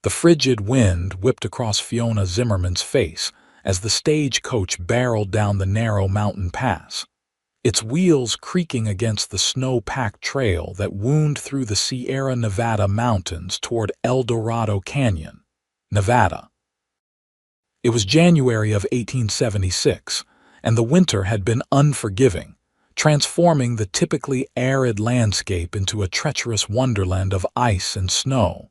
The frigid wind whipped across Fiona Zimmerman's face as the stagecoach barreled down the narrow mountain pass, its wheels creaking against the snow-packed trail that wound through the Sierra Nevada mountains toward El Dorado Canyon, Nevada. It was January of 1876, and the winter had been unforgiving, transforming the typically arid landscape into a treacherous wonderland of ice and snow.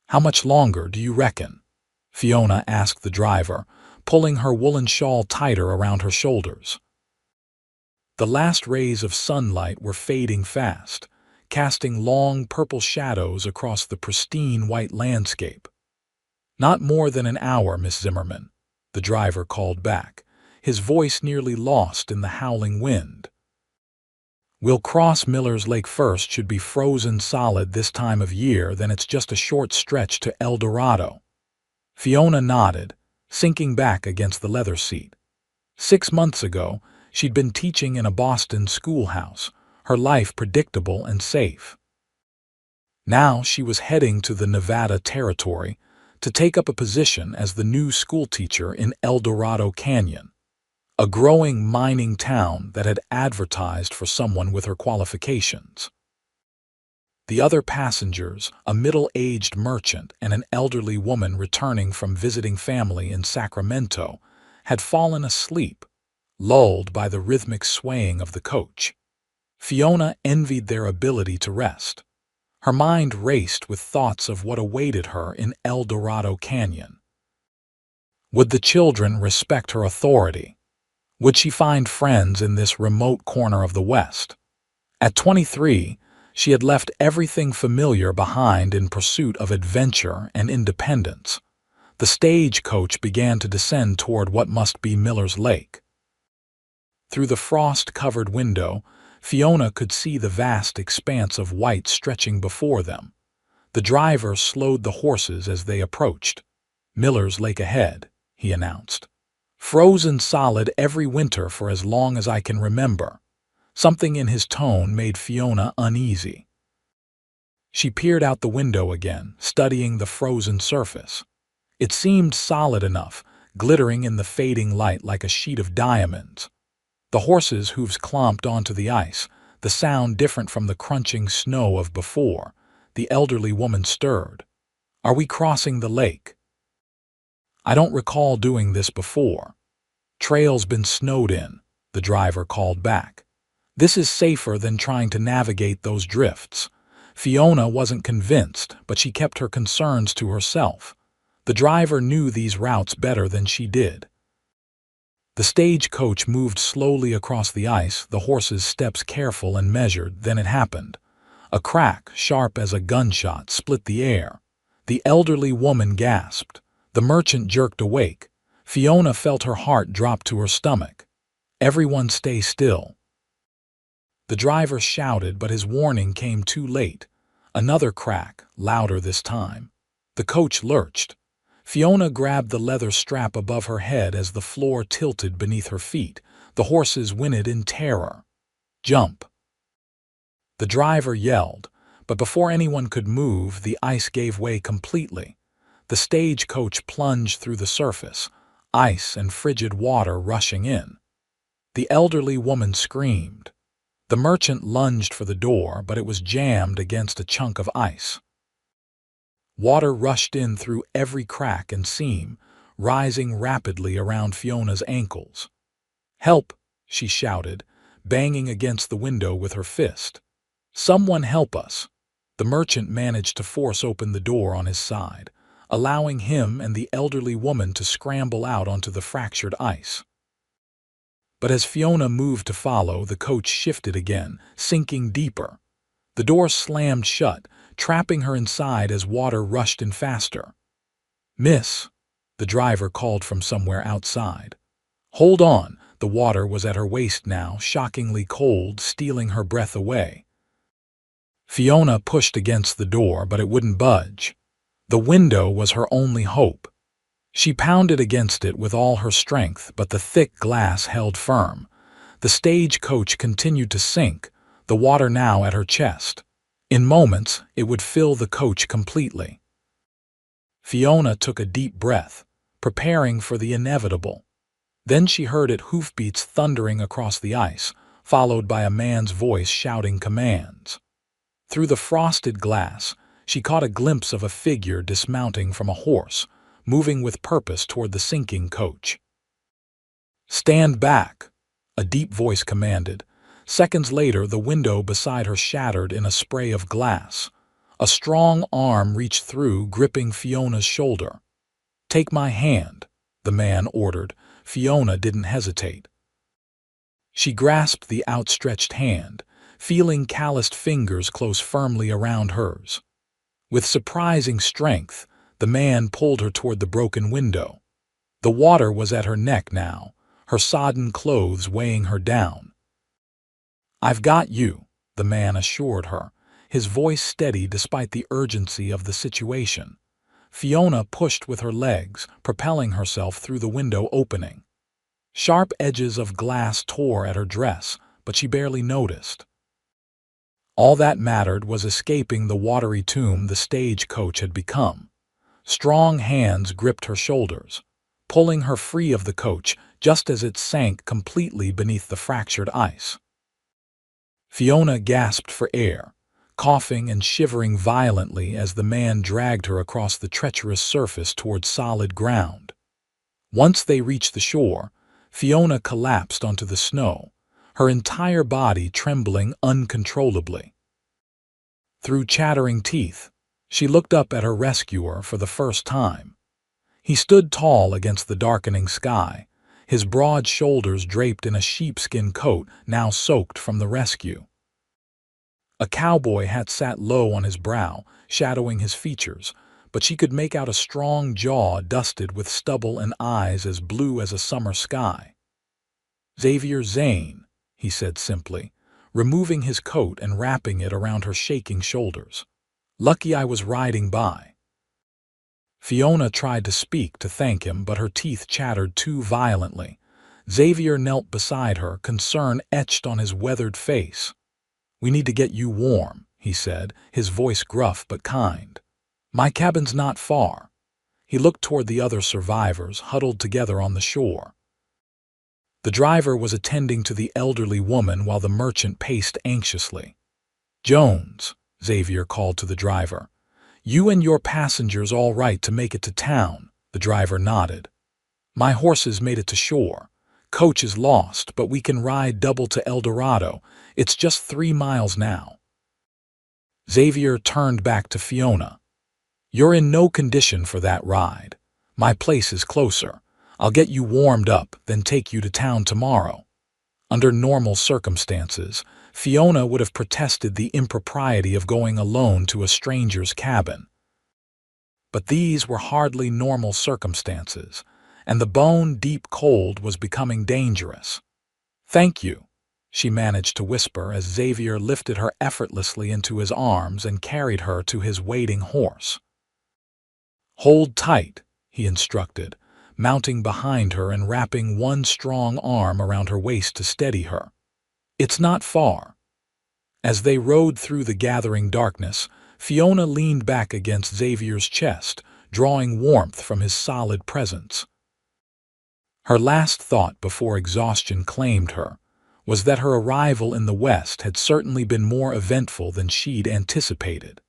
"How much longer do you reckon?" Fiona asked the driver, pulling her woolen shawl tighter around her shoulders. The last rays of sunlight were fading fast, casting long purple shadows across the pristine white landscape. "Not more than an hour, Miss Zimmerman," the driver called back, his voice nearly lost in the howling wind. "We'll cross Miller's Lake first. Should be frozen solid this time of year, then it's just a short stretch to El Dorado." Fiona nodded, sinking back against the leather seat. 6 months ago, she'd been teaching in a Boston schoolhouse, her life predictable and safe. Now she was heading to the Nevada Territory to take up a position as the new schoolteacher in El Dorado Canyon, a growing mining town that had advertised for someone with her qualifications. The other passengers, a middle-aged merchant and an elderly woman returning from visiting family in Sacramento, had fallen asleep, lulled by the rhythmic swaying of the coach. Fiona envied their ability to rest. Her mind raced with thoughts of what awaited her in El Dorado Canyon. Would the children respect her authority? Would she find friends in this remote corner of the West? At 23, she had left everything familiar behind in pursuit of adventure and independence. The stagecoach began to descend toward what must be Miller's Lake. Through the frost-covered window, Fiona could see the vast expanse of white stretching before them. The driver slowed the horses as they approached. "Miller's Lake ahead," he announced. "Frozen solid every winter for as long as I can remember." Something in his tone made Fiona uneasy. She peered out the window again, studying the frozen surface. It seemed solid enough, glittering in the fading light like a sheet of diamonds. The horses' hooves clomped onto the ice, the sound different from the crunching snow of before. The elderly woman stirred. "Are we crossing the lake?" "I don't recall doing this before." "Trail's been snowed in," the driver called back. "This is safer than trying to navigate those drifts." Fiona wasn't convinced, but she kept her concerns to herself. The driver knew these routes better than she did. The stagecoach moved slowly across the ice, the horses' steps careful and measured. Then it happened. A crack, sharp as a gunshot, split the air. The elderly woman gasped. The merchant jerked awake. Fiona felt her heart drop to her stomach. "Everyone stay still." The driver shouted, but his warning came too late. Another crack, louder this time. The coach lurched. Fiona grabbed the leather strap above her head as the floor tilted beneath her feet. The horses whinnied in terror. "Jump!" The driver yelled, but before anyone could move, the ice gave way completely. The stagecoach plunged through the surface, ice and frigid water rushing in. The elderly woman screamed. The merchant lunged for the door, but it was jammed against a chunk of ice. Water rushed in through every crack and seam, rising rapidly around Fiona's ankles. "Help!" she shouted, banging against the window with her fist. "Someone help us!" The merchant managed to force open the door on his side, allowing him and the elderly woman to scramble out onto the fractured ice. But as Fiona moved to follow, the coach shifted again, sinking deeper. The door slammed shut, trapping her inside as water rushed in faster. "Miss," the driver called from somewhere outside. "Hold on." The water was at her waist now, shockingly cold, stealing her breath away. Fiona pushed against the door, but it wouldn't budge. The window was her only hope. She pounded against it with all her strength, but the thick glass held firm. The stagecoach continued to sink, the water now at her chest. In moments, it would fill the coach completely. Fiona took a deep breath, preparing for the inevitable. Then she heard its hoofbeats thundering across the ice, followed by a man's voice shouting commands. Through the frosted glass, she caught a glimpse of a figure dismounting from a horse, moving with purpose toward the sinking coach. "Stand back," a deep voice commanded. Seconds later, the window beside her shattered in a spray of glass. A strong arm reached through, gripping Fiona's shoulder. "Take my hand," the man ordered. Fiona didn't hesitate. She grasped the outstretched hand, feeling calloused fingers close firmly around hers. With surprising strength, the man pulled her toward the broken window. The water was at her neck now, her sodden clothes weighing her down. "I've got you," the man assured her, his voice steady despite the urgency of the situation. Fiona pushed with her legs, propelling herself through the window opening. Sharp edges of glass tore at her dress, but she barely noticed. All that mattered was escaping the watery tomb the stagecoach had become. Strong hands gripped her shoulders, pulling her free of the coach just as it sank completely beneath the fractured ice. Fiona gasped for air, coughing and shivering violently as the man dragged her across the treacherous surface toward solid ground. Once they reached the shore, Fiona collapsed onto the snow, her entire body trembling uncontrollably. Through chattering teeth, she looked up at her rescuer for the first time. He stood tall against the darkening sky, his broad shoulders draped in a sheepskin coat now soaked from the rescue. A cowboy hat sat low on his brow, shadowing his features, but she could make out a strong jaw dusted with stubble and eyes as blue as a summer sky. "Xavier Zane," he said simply, removing his coat and wrapping it around her shaking shoulders. "Lucky I was riding by." Fiona tried to speak to thank him, but her teeth chattered too violently. Xavier knelt beside her, concern etched on his weathered face. "We need to get you warm," he said, his voice gruff but kind. "My cabin's not far." He looked toward the other survivors huddled together on the shore. The driver was attending to the elderly woman while the merchant paced anxiously. "Jones," Xavier called to the driver. "You and your passengers all right to make it to town?" The driver nodded. "My horses made it to shore. Coach is lost, but we can ride double to El Dorado. It's just 3 miles now." Xavier turned back to Fiona. "You're in no condition for that ride. My place is closer. I'll get you warmed up, then take you to town tomorrow." Under normal circumstances, Fiona would have protested the impropriety of going alone to a stranger's cabin. But these were hardly normal circumstances, and the bone-deep cold was becoming dangerous. "Thank you," she managed to whisper as Xavier lifted her effortlessly into his arms and carried her to his waiting horse. "Hold tight," he instructed, mounting behind her and wrapping one strong arm around her waist to steady her. "It's not far." As they rode through the gathering darkness, Fiona leaned back against Xavier's chest, drawing warmth from his solid presence. Her last thought before exhaustion claimed her was that her arrival in the West had certainly been more eventful than she'd anticipated.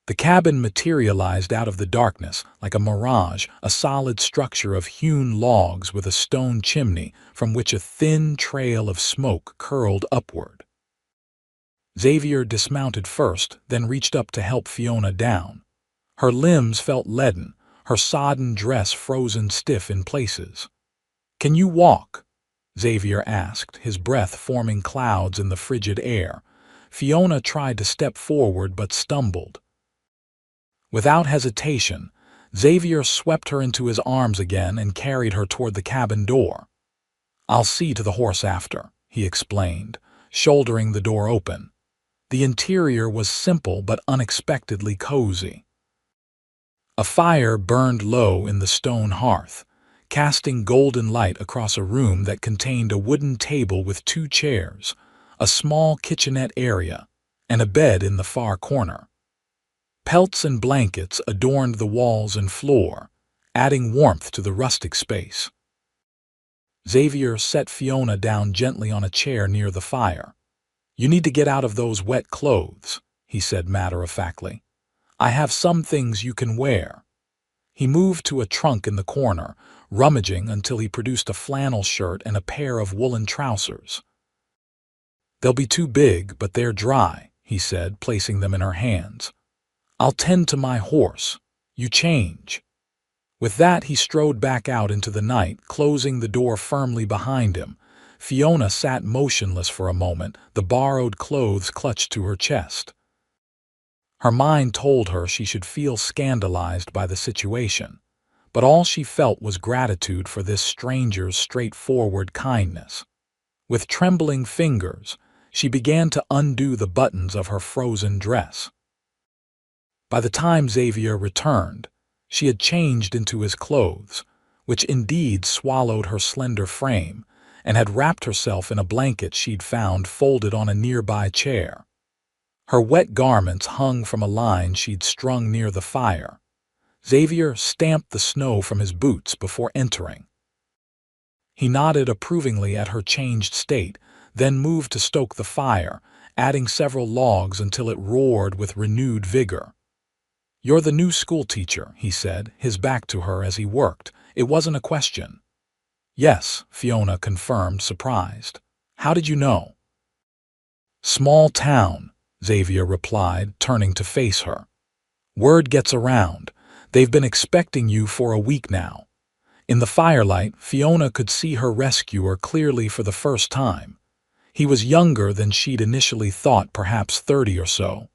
The cabin materialized out of the darkness like a mirage, a solid structure of hewn logs with a stone chimney from which a thin trail of smoke curled upward. Xavier dismounted first, then reached up to help Fiona down. Her limbs felt leaden, her sodden dress frozen stiff in places. "Can you walk?" Xavier asked, his breath forming clouds in the frigid air. Fiona tried to step forward but stumbled. Without hesitation, Xavier swept her into his arms again and carried her toward the cabin door. "I'll see to the horse after," he explained, shouldering the door open. The interior was simple but unexpectedly cozy. A fire burned low in the stone hearth, casting golden light across a room that contained a wooden table with 2 chairs, a small kitchenette area, and a bed in the far corner. Pelts and blankets adorned the walls and floor, adding warmth to the rustic space. Xavier set Fiona down gently on a chair near the fire. "You need to get out of those wet clothes," he said matter-of-factly. "I have some things you can wear." He moved to a trunk in the corner, rummaging until he produced a flannel shirt and a pair of woolen trousers. "They'll be too big, but they're dry," he said, placing them in her hands. "I'll tend to my horse. You change." With that, he strode back out into the night, closing the door firmly behind him. Fiona sat motionless for a moment, the borrowed clothes clutched to her chest. Her mind told her she should feel scandalized by the situation, but all she felt was gratitude for this stranger's straightforward kindness. With trembling fingers, she began to undo the buttons of her frozen dress. By the time Xavier returned, she had changed into his clothes, which indeed swallowed her slender frame, and had wrapped herself in a blanket she'd found folded on a nearby chair. Her wet garments hung from a line she'd strung near the fire. Xavier stamped the snow from his boots before entering. He nodded approvingly at her changed state, then moved to stoke the fire, adding several logs until it roared with renewed vigor. "You're the new schoolteacher," he said, his back to her as he worked. It wasn't a question. "Yes," Fiona confirmed, surprised. "How did you know?" "Small town," Xavier replied, turning to face her. "Word gets around. They've been expecting you for a week now." In the firelight, Fiona could see her rescuer clearly for the first time. He was younger than she'd initially thought, perhaps 30 or so.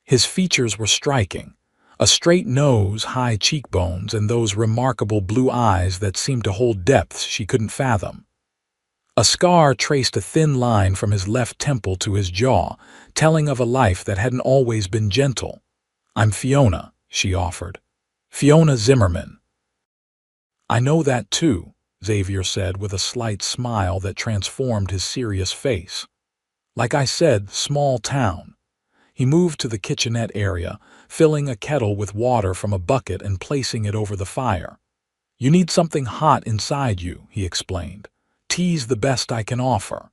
His features were striking. A straight nose, high cheekbones, and those remarkable blue eyes that seemed to hold depths she couldn't fathom. A scar traced a thin line from his left temple to his jaw, telling of a life that hadn't always been gentle. "I'm Fiona," she offered. "Fiona Zimmerman." "I know that too," Xavier said with a slight smile that transformed his serious face. "Like I said, small town." He moved to the kitchenette area, filling a kettle with water from a bucket and placing it over the fire. "You need something hot inside you," he explained. "Tea's the best I can offer."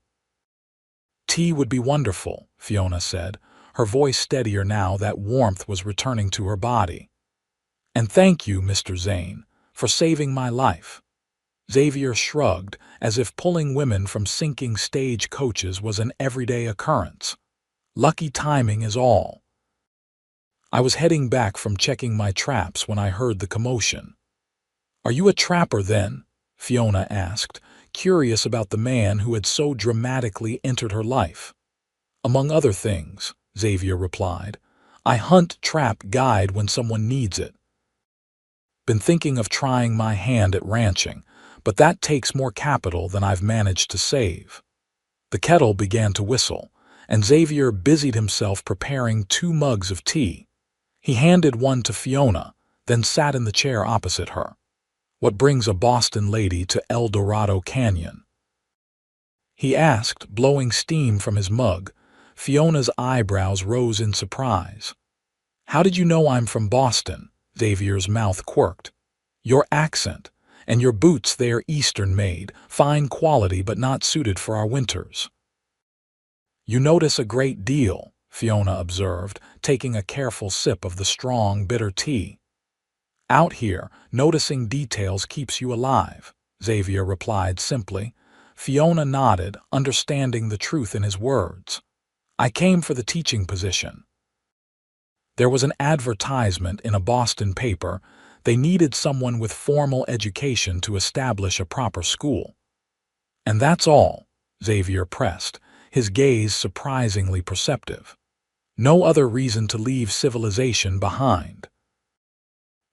"Tea would be wonderful," Fiona said, her voice steadier now that warmth was returning to her body. "And thank you, Mr. Zane, for saving my life." Xavier shrugged, as if pulling women from sinking stagecoaches was an everyday occurrence. "Lucky timing is all." "I was heading back from checking my traps when I heard the commotion." "Are you a trapper then?" Fiona asked, curious about the man who had so dramatically entered her life. "Among other things," Xavier replied. "I hunt, trap, guide when someone needs it. Been thinking of trying my hand at ranching, but that takes more capital than I've managed to save." The kettle began to whistle, and Xavier busied himself preparing 2 mugs of tea. He handed one to Fiona, then sat in the chair opposite her. "What brings a Boston lady to El Dorado Canyon?" he asked, blowing steam from his mug. Fiona's eyebrows rose in surprise. "How did you know I'm from Boston?" Xavier's mouth quirked. "Your accent, and your boots, they're Eastern-made, fine quality but not suited for our winters." "You notice a great deal," Fiona observed, taking a careful sip of the strong, bitter tea. "Out here, noticing details keeps you alive," Xavier replied simply. Fiona nodded, understanding the truth in his words. "I came for the teaching position." There was an advertisement in a Boston paper. They needed someone with formal education to establish a proper school. "And that's all," Xavier pressed, his gaze surprisingly perceptive. "No other reason to leave civilization behind."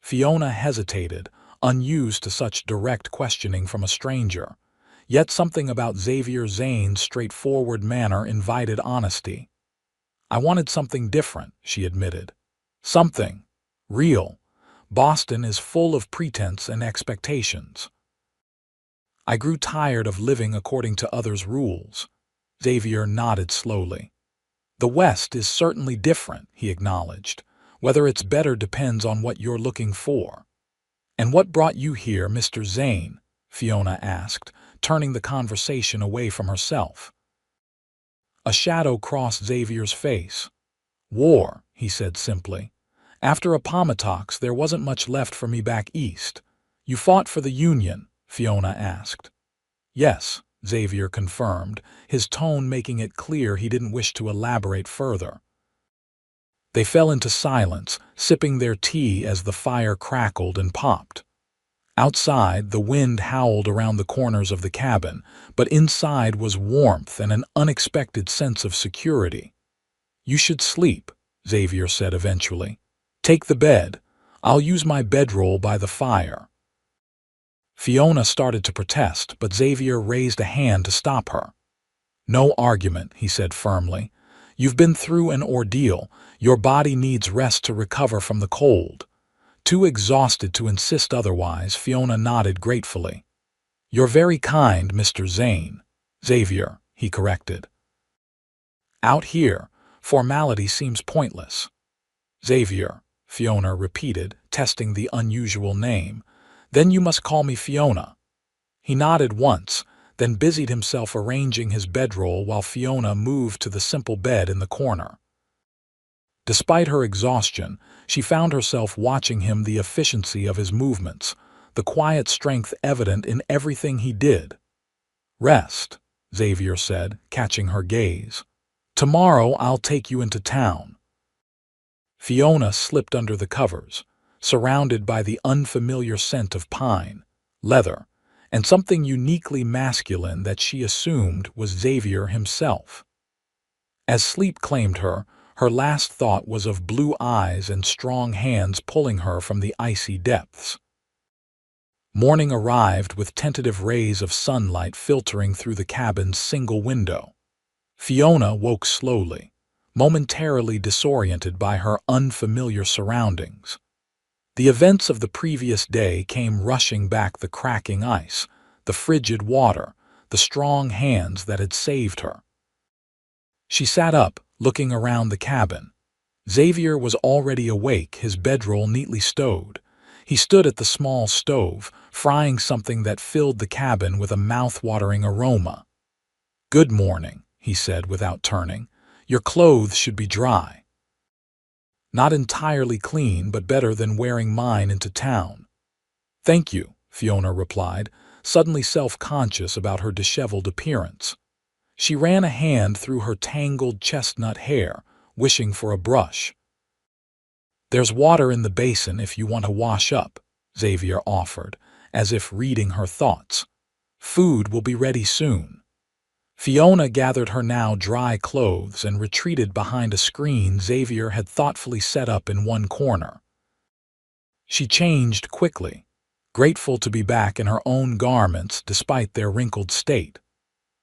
Fiona hesitated, unused to such direct questioning from a stranger. Yet something about Xavier Zane's straightforward manner invited honesty. "I wanted something different," she admitted. "Something real. Boston is full of pretense and expectations." "I grew tired of living according to others' rules." Xavier nodded slowly. "The West is certainly different," he acknowledged. Whether it's better depends on what you're looking for. And what brought you here, Mr. Zane? Fiona asked, turning the conversation away from herself. A shadow crossed Xavier's face. War, he said simply. After Appomattox, there wasn't much left for me back east. You fought for the Union? Fiona asked. Yes, Xavier confirmed, his tone making it clear he didn't wish to elaborate further. They fell into silence, sipping their tea as the fire crackled and popped. Outside, the wind howled around the corners of the cabin, but inside was warmth and an unexpected sense of security. You should sleep, Xavier said eventually. Take the bed. I'll use my bedroll by the fire. Fiona started to protest, but Xavier raised a hand to stop her. No argument, he said firmly. You've been through an ordeal. Your body needs rest to recover from the cold. Too exhausted to insist otherwise, Fiona nodded gratefully. You're very kind, Mr. Zane. Xavier, he corrected. Out here, formality seems pointless. Xavier, Fiona repeated, testing the unusual name. Then you must call me Fiona. He nodded once, then busied himself arranging his bedroll while Fiona moved to the simple bed in the corner. Despite her exhaustion, she found herself watching him, the efficiency of his movements, the quiet strength evident in everything he did. Rest, Xavier said, catching her gaze. Tomorrow I'll take you into town. Fiona slipped under the covers, surrounded by the unfamiliar scent of pine, leather, and something uniquely masculine that she assumed was Xavier himself. As sleep claimed her, her last thought was of blue eyes and strong hands pulling her from the icy depths. Morning arrived with tentative rays of sunlight filtering through the cabin's single window. Fiona woke slowly, momentarily disoriented by her unfamiliar surroundings. The events of the previous day came rushing back: the cracking ice, the frigid water, the strong hands that had saved her. She sat up, looking around the cabin. Xavier was already awake, his bedroll neatly stowed. He stood at the small stove, frying something that filled the cabin with a mouth-watering aroma. "Good morning," he said without turning. "Your clothes should be dry." "Not entirely clean, but better than wearing mine into town." "Thank you," Fiona replied, suddenly self-conscious about her disheveled appearance. She ran a hand through her tangled chestnut hair, wishing for a brush. "There's water in the basin if you want to wash up," Xavier offered, as if reading her thoughts. "Food will be ready soon." Fiona gathered her now dry clothes and retreated behind a screen Xavier had thoughtfully set up in one corner. She changed quickly, grateful to be back in her own garments despite their wrinkled state.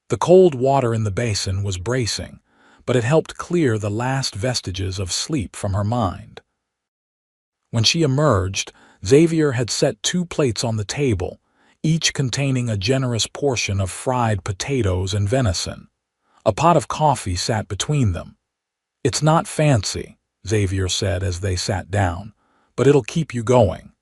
The cold water in the basin was bracing, but it helped clear the last vestiges of sleep from her mind. When she emerged, Xavier had set 2 plates on the table, each containing a generous portion of fried potatoes and venison. A pot of coffee sat between them. "It's not fancy," Xavier said as they sat down, "but it'll keep you going."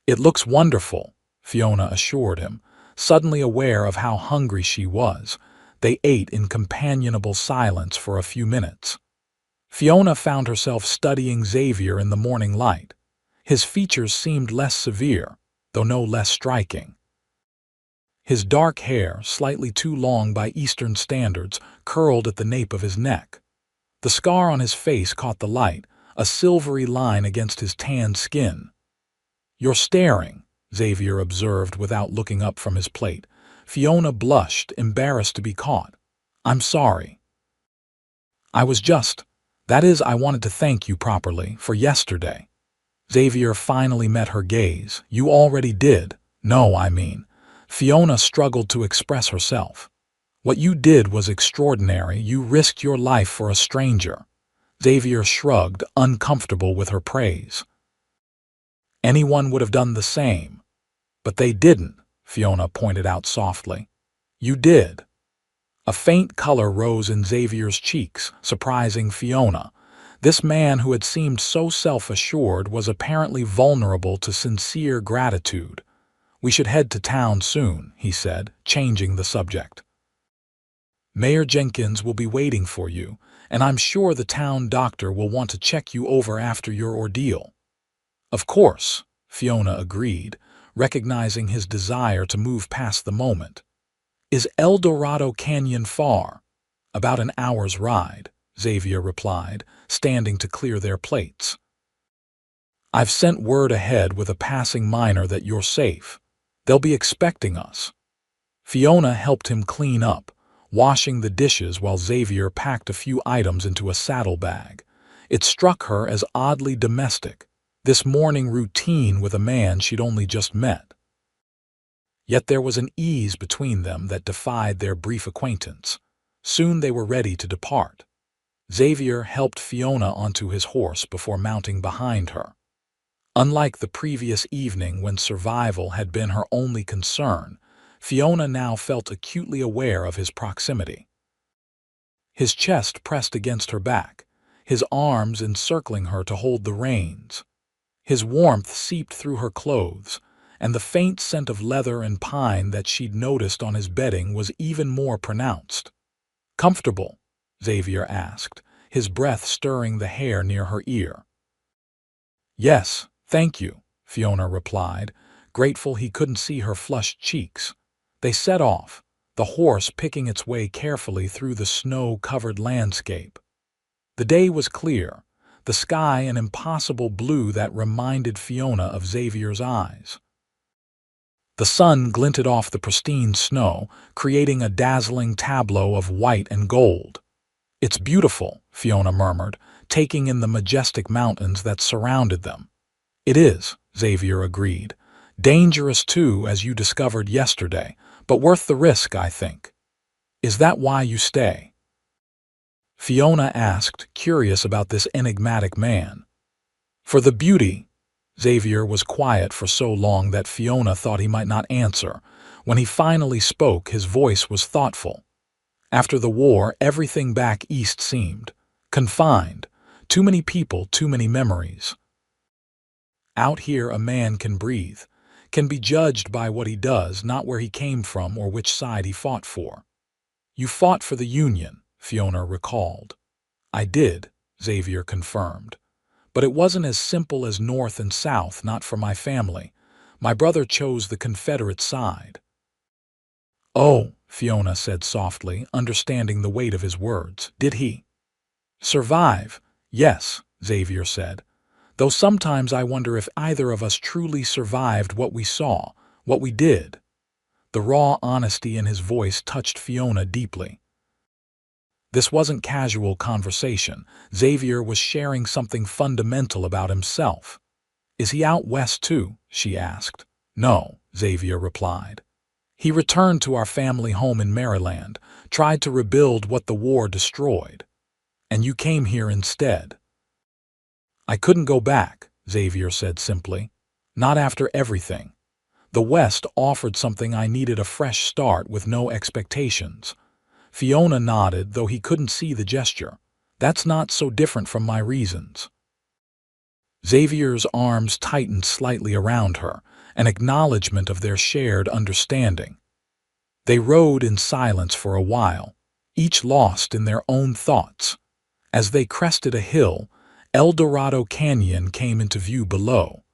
"It looks wonderful," Fiona assured him, suddenly aware of how hungry she was. They ate in companionable silence for a few minutes. Fiona found herself studying Xavier in the morning light. His features seemed less severe, though no less striking. His dark hair, slightly too long by Eastern standards, curled at the nape of his neck. The scar on his face caught the light, a silvery line against his tanned skin. "You're staring," Xavier observed without looking up from his plate. Fiona blushed, embarrassed to be caught. "I'm sorry. I wanted to thank you properly for yesterday." Xavier finally met her gaze. "You already did." "No, I mean." Fiona struggled to express herself. "What you did was extraordinary. You risked your life for a stranger." Xavier shrugged, uncomfortable with her praise. "Anyone would have done the same." "But they didn't," Fiona pointed out softly. "You did." A faint color rose in Xavier's cheeks, surprising Fiona. This man who had seemed so self-assured was apparently vulnerable to sincere gratitude. "We should head to town soon," he said, changing the subject. "Mayor Jenkins will be waiting for you, and I'm sure the town doctor will want to check you over after your ordeal." "Of course," Fiona agreed, recognizing his desire to move past the moment. "Is El Dorado Canyon far?" "About an hour's ride," Xavier replied, standing to clear their plates. "I've sent word ahead with a passing miner that you're safe. They'll be expecting us." Fiona helped him clean up, washing the dishes while Xavier packed a few items into a saddlebag. It struck her as oddly domestic, this morning routine with a man she'd only just met. Yet there was an ease between them that defied their brief acquaintance. Soon they were ready to depart. Xavier helped Fiona onto his horse before mounting behind her. Unlike the previous evening when survival had been her only concern, Fiona now felt acutely aware of his proximity. His chest pressed against her back, his arms encircling her to hold the reins. His warmth seeped through her clothes, and the faint scent of leather and pine that she'd noticed on his bedding was even more pronounced. "Comfortable?" Xavier asked, his breath stirring the hair near her ear. "Yes, thank you," Fiona replied, grateful he couldn't see her flushed cheeks. They set off, the horse picking its way carefully through the snow-covered landscape. The day was clear, the sky an impossible blue that reminded Fiona of Xavier's eyes. The sun glinted off the pristine snow, creating a dazzling tableau of white and gold. "It's beautiful," Fiona murmured, taking in the majestic mountains that surrounded them. "It is," Xavier agreed. "Dangerous too, as you discovered yesterday, but worth the risk, I think." "Is that why you stay?" Fiona asked, curious about this enigmatic man. "For the beauty." Xavier was quiet for so long that Fiona thought he might not answer. When he finally spoke, his voice was thoughtful. "After the war, everything back east seemed confined. Too many people, too many memories. Out here a man can breathe, can be judged by what he does, not where he came from or which side he fought for." "You fought for the Union," Fiona recalled. "I did," Xavier confirmed. "But it wasn't as simple as North and South, not for my family. My brother chose the Confederate side." "Oh," Fiona said softly, understanding the weight of his words. "Did he?" "Survive? Yes," Xavier said. "Though sometimes I wonder if either of us truly survived what we saw, what we did." The raw honesty in his voice touched Fiona deeply. This wasn't casual conversation. Xavier was sharing something fundamental about himself. "Is he out west too?" she asked. "No," Xavier replied. "He returned to our family home in Maryland, tried to rebuild what the war destroyed. And you came here instead." "I couldn't go back," Xavier said simply. "Not after everything. The West offered something I needed, a fresh start with no expectations." Fiona nodded, though he couldn't see the gesture. "That's not so different from my reasons." Xavier's arms tightened slightly around her, an acknowledgement of their shared understanding. They rode in silence for a while, each lost in their own thoughts. As they crested a hill, El Dorado Canyon came into view below.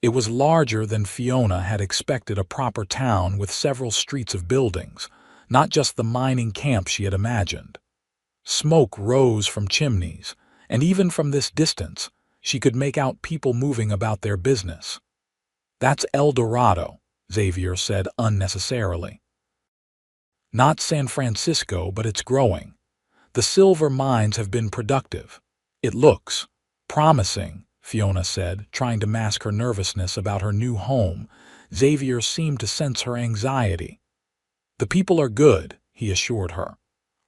It was larger than Fiona had expected, a proper town with several streets of buildings, not just the mining camp she had imagined. Smoke rose from chimneys, and even from this distance, she could make out people moving about their business. "That's El Dorado," Xavier said unnecessarily. "Not San Francisco, but it's growing. The silver mines have been productive. It looks promising," Fiona said, trying to mask her nervousness about her new home. Xavier seemed to sense her anxiety. "The people are good," he assured her.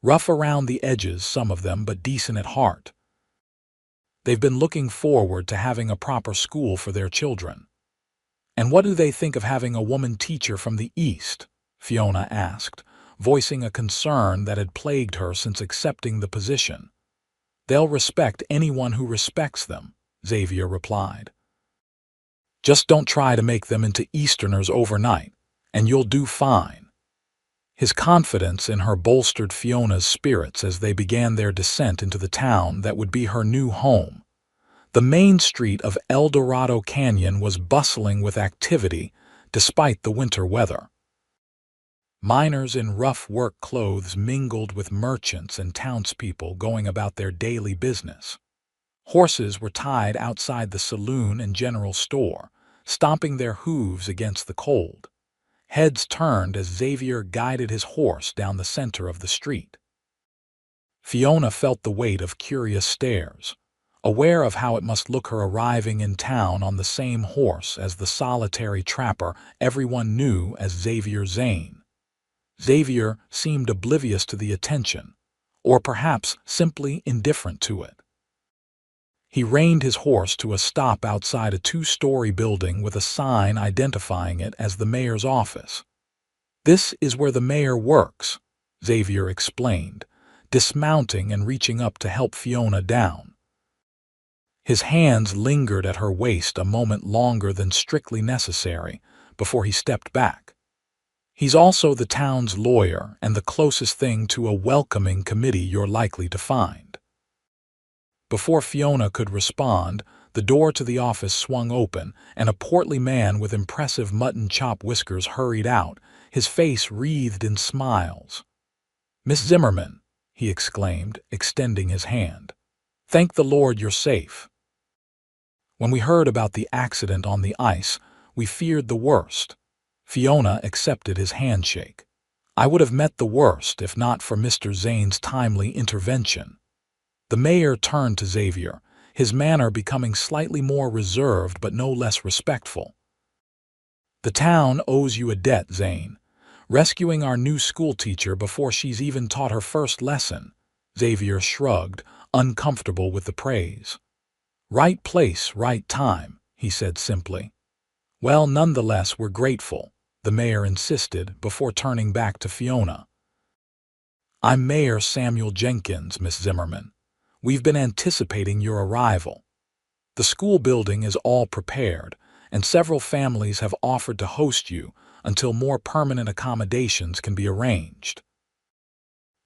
"Rough around the edges, some of them, but decent at heart. They've been looking forward to having a proper school for their children." "And what do they think of having a woman teacher from the East?" Fiona asked, voicing a concern that had plagued her since accepting the position. They'll respect anyone who respects them, Xavier replied. Just don't try to make them into Easterners overnight, and you'll do fine. His confidence in her bolstered Fiona's spirits as they began their descent into the town that would be her new home. The main street of El Dorado Canyon was bustling with activity despite the winter weather. Miners in rough work clothes mingled with merchants and townspeople going about their daily business. Horses were tied outside the saloon and general store, stomping their hooves against the cold. Heads turned as Xavier guided his horse down the center of the street. Fiona felt the weight of curious stares, aware of how it must look her arriving in town on the same horse as the solitary trapper everyone knew as Xavier Zane. Xavier seemed oblivious to the attention, or perhaps simply indifferent to it. He reined his horse to a stop outside a two-story building with a sign identifying it as the mayor's office. "This is where the mayor works," Xavier explained, dismounting and reaching up to help Fiona down. His hands lingered at her waist a moment longer than strictly necessary before he stepped back. "He's also the town's lawyer and the closest thing to a welcoming committee you're likely to find." Before Fiona could respond, the door to the office swung open, and a portly man with impressive mutton chop whiskers hurried out, his face wreathed in smiles. "Miss Zimmerman," he exclaimed, extending his hand. "Thank the Lord you're safe. When we heard about the accident on the ice, we feared the worst." Fiona accepted his handshake. "I would have met the worst if not for Mr. Zane's timely intervention." The mayor turned to Xavier, his manner becoming slightly more reserved but no less respectful. "The town owes you a debt, Zane. Rescuing our new schoolteacher before she's even taught her first lesson." Xavier shrugged, uncomfortable with the praise. "Right place, right time," he said simply. "Well, nonetheless, we're grateful," the mayor insisted before turning back to Fiona. "I'm Mayor Samuel Jenkins, Miss Zimmerman. We've been anticipating your arrival. The school building is all prepared, and several families have offered to host you until more permanent accommodations can be arranged."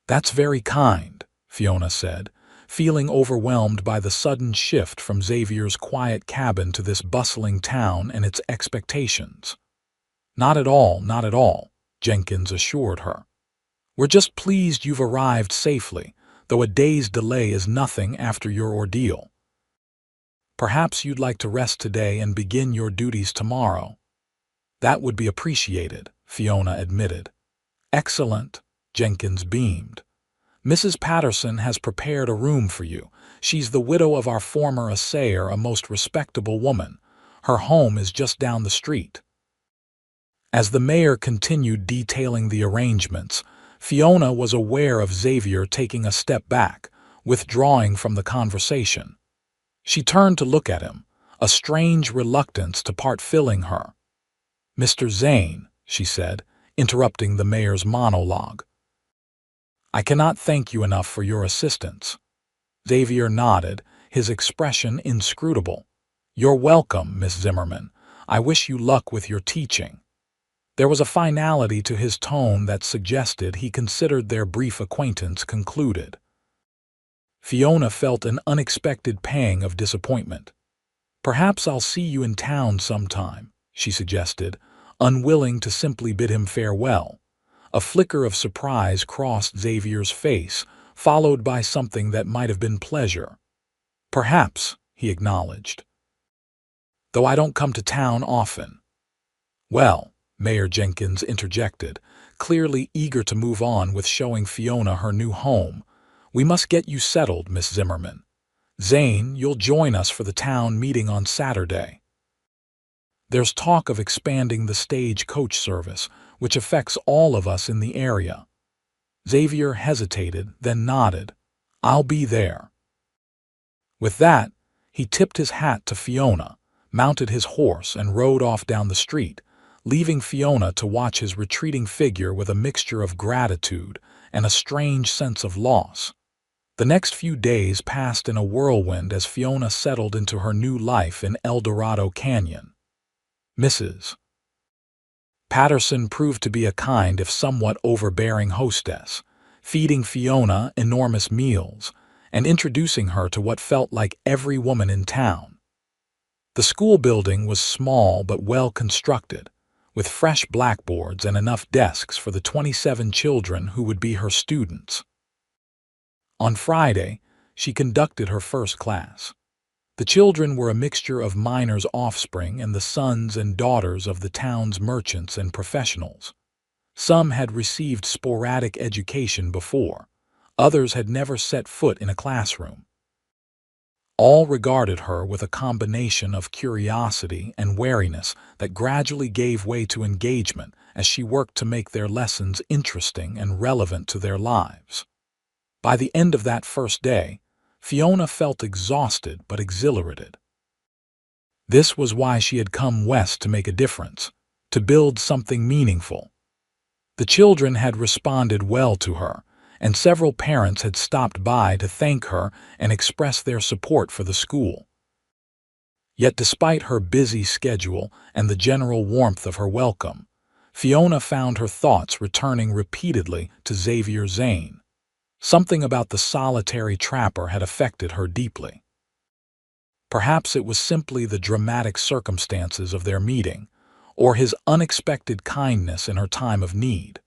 "That's very kind," Fiona said, feeling overwhelmed by the sudden shift from Xavier's quiet cabin to this bustling town and its expectations. Not at all," Jenkins assured her. "We're just pleased you've arrived safely, though a day's delay is nothing after your ordeal. Perhaps you'd like to rest today and begin your duties tomorrow." "That would be appreciated," Fiona admitted. "Excellent," Jenkins beamed. "Mrs. Patterson has prepared a room for you. She's the widow of our former assayer, a most respectable woman. Her home is just down the street." As the mayor continued detailing the arrangements, Fiona was aware of Xavier taking a step back, withdrawing from the conversation. She turned to look at him, a strange reluctance to part filling her. "Mr. Zane," she said, interrupting the mayor's monologue. "I cannot thank you enough for your assistance." Xavier nodded, his expression inscrutable. "You're welcome, Miss Zimmerman. I wish you luck with your teaching." There was a finality to his tone that suggested he considered their brief acquaintance concluded. Fiona felt an unexpected pang of disappointment. "Perhaps I'll see you in town sometime," she suggested, unwilling to simply bid him farewell. A flicker of surprise crossed Xavier's face, followed by something that might have been pleasure. "Perhaps," he acknowledged. "Though I don't come to town often." "Well," Mayor Jenkins interjected, clearly eager to move on with showing Fiona her new home, "we must get you settled, Miss Zimmerman. Zane, you'll join us for the town meeting on Saturday. There's talk of expanding the Stagecoach service, which affects all of us in the area." Xavier hesitated, then nodded. "I'll be there." With that, he tipped his hat to Fiona, mounted his horse, and rode off down the street, leaving Fiona to watch his retreating figure with a mixture of gratitude and a strange sense of loss. The next few days passed in a whirlwind as Fiona settled into her new life in El Dorado Canyon. Mrs. Patterson proved to be a kind if somewhat overbearing hostess, feeding Fiona enormous meals and introducing her to what felt like every woman in town. The school building was small but well constructed, with fresh blackboards and enough desks for the 27 children who would be her students. On Friday, she conducted her first class. The children were a mixture of miners' offspring and the sons and daughters of the town's merchants and professionals. Some had received sporadic education before, others had never set foot in a classroom. All regarded her with a combination of curiosity and wariness that gradually gave way to engagement as she worked to make their lessons interesting and relevant to their lives. By the end of that first day, Fiona felt exhausted but exhilarated. This was why she had come west to make a difference, to build something meaningful. The children had responded well to her, and several parents had stopped by to thank her and express their support for the school. Yet despite her busy schedule and the general warmth of her welcome, Fiona found her thoughts returning repeatedly to Xavier Zane. Something about the solitary trapper had affected her deeply. Perhaps it was simply the dramatic circumstances of their meeting, or his unexpected kindness in her time of need.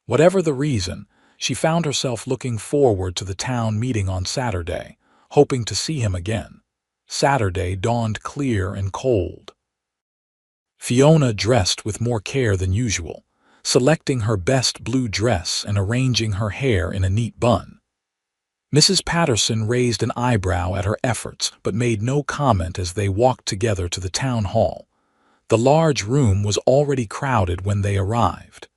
Whatever the reason, she found herself looking forward to the town meeting on Saturday, hoping to see him again. Saturday dawned clear and cold. Fiona dressed with more care than usual, selecting her best blue dress and arranging her hair in a neat bun. Mrs. Patterson raised an eyebrow at her efforts but made no comment as they walked together to the town hall. The large room was already crowded when they arrived.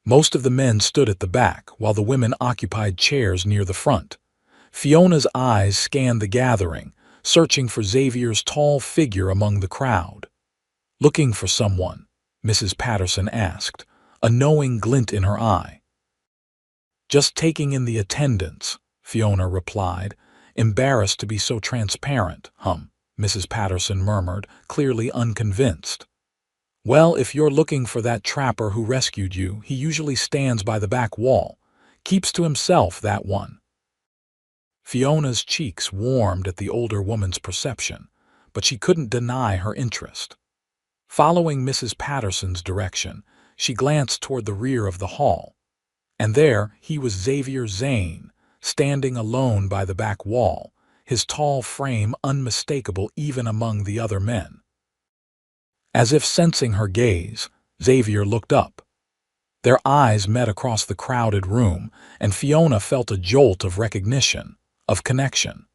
Most of the men stood at the back while the women occupied chairs near the front. Fiona's eyes scanned the gathering, searching for Xavier's tall figure among the crowd. "Looking for someone?" Mrs. Patterson asked, a knowing glint in her eye. "Just taking in the attendance," Fiona replied, embarrassed to be so transparent. Mrs. Patterson murmured, clearly unconvinced. "Well, if you're looking for that trapper who rescued you, he usually stands by the back wall. Keeps to himself, that one." Fiona's cheeks warmed at the older woman's perception, but she couldn't deny her interest. Following Mrs. Patterson's direction, she glanced toward the rear of the hall. And there he was, Xavier Zane, standing alone by the back wall, his tall frame unmistakable even among the other men. As if sensing her gaze, Xavier looked up. Their eyes met across the crowded room, and Fiona felt a jolt of recognition, of connection.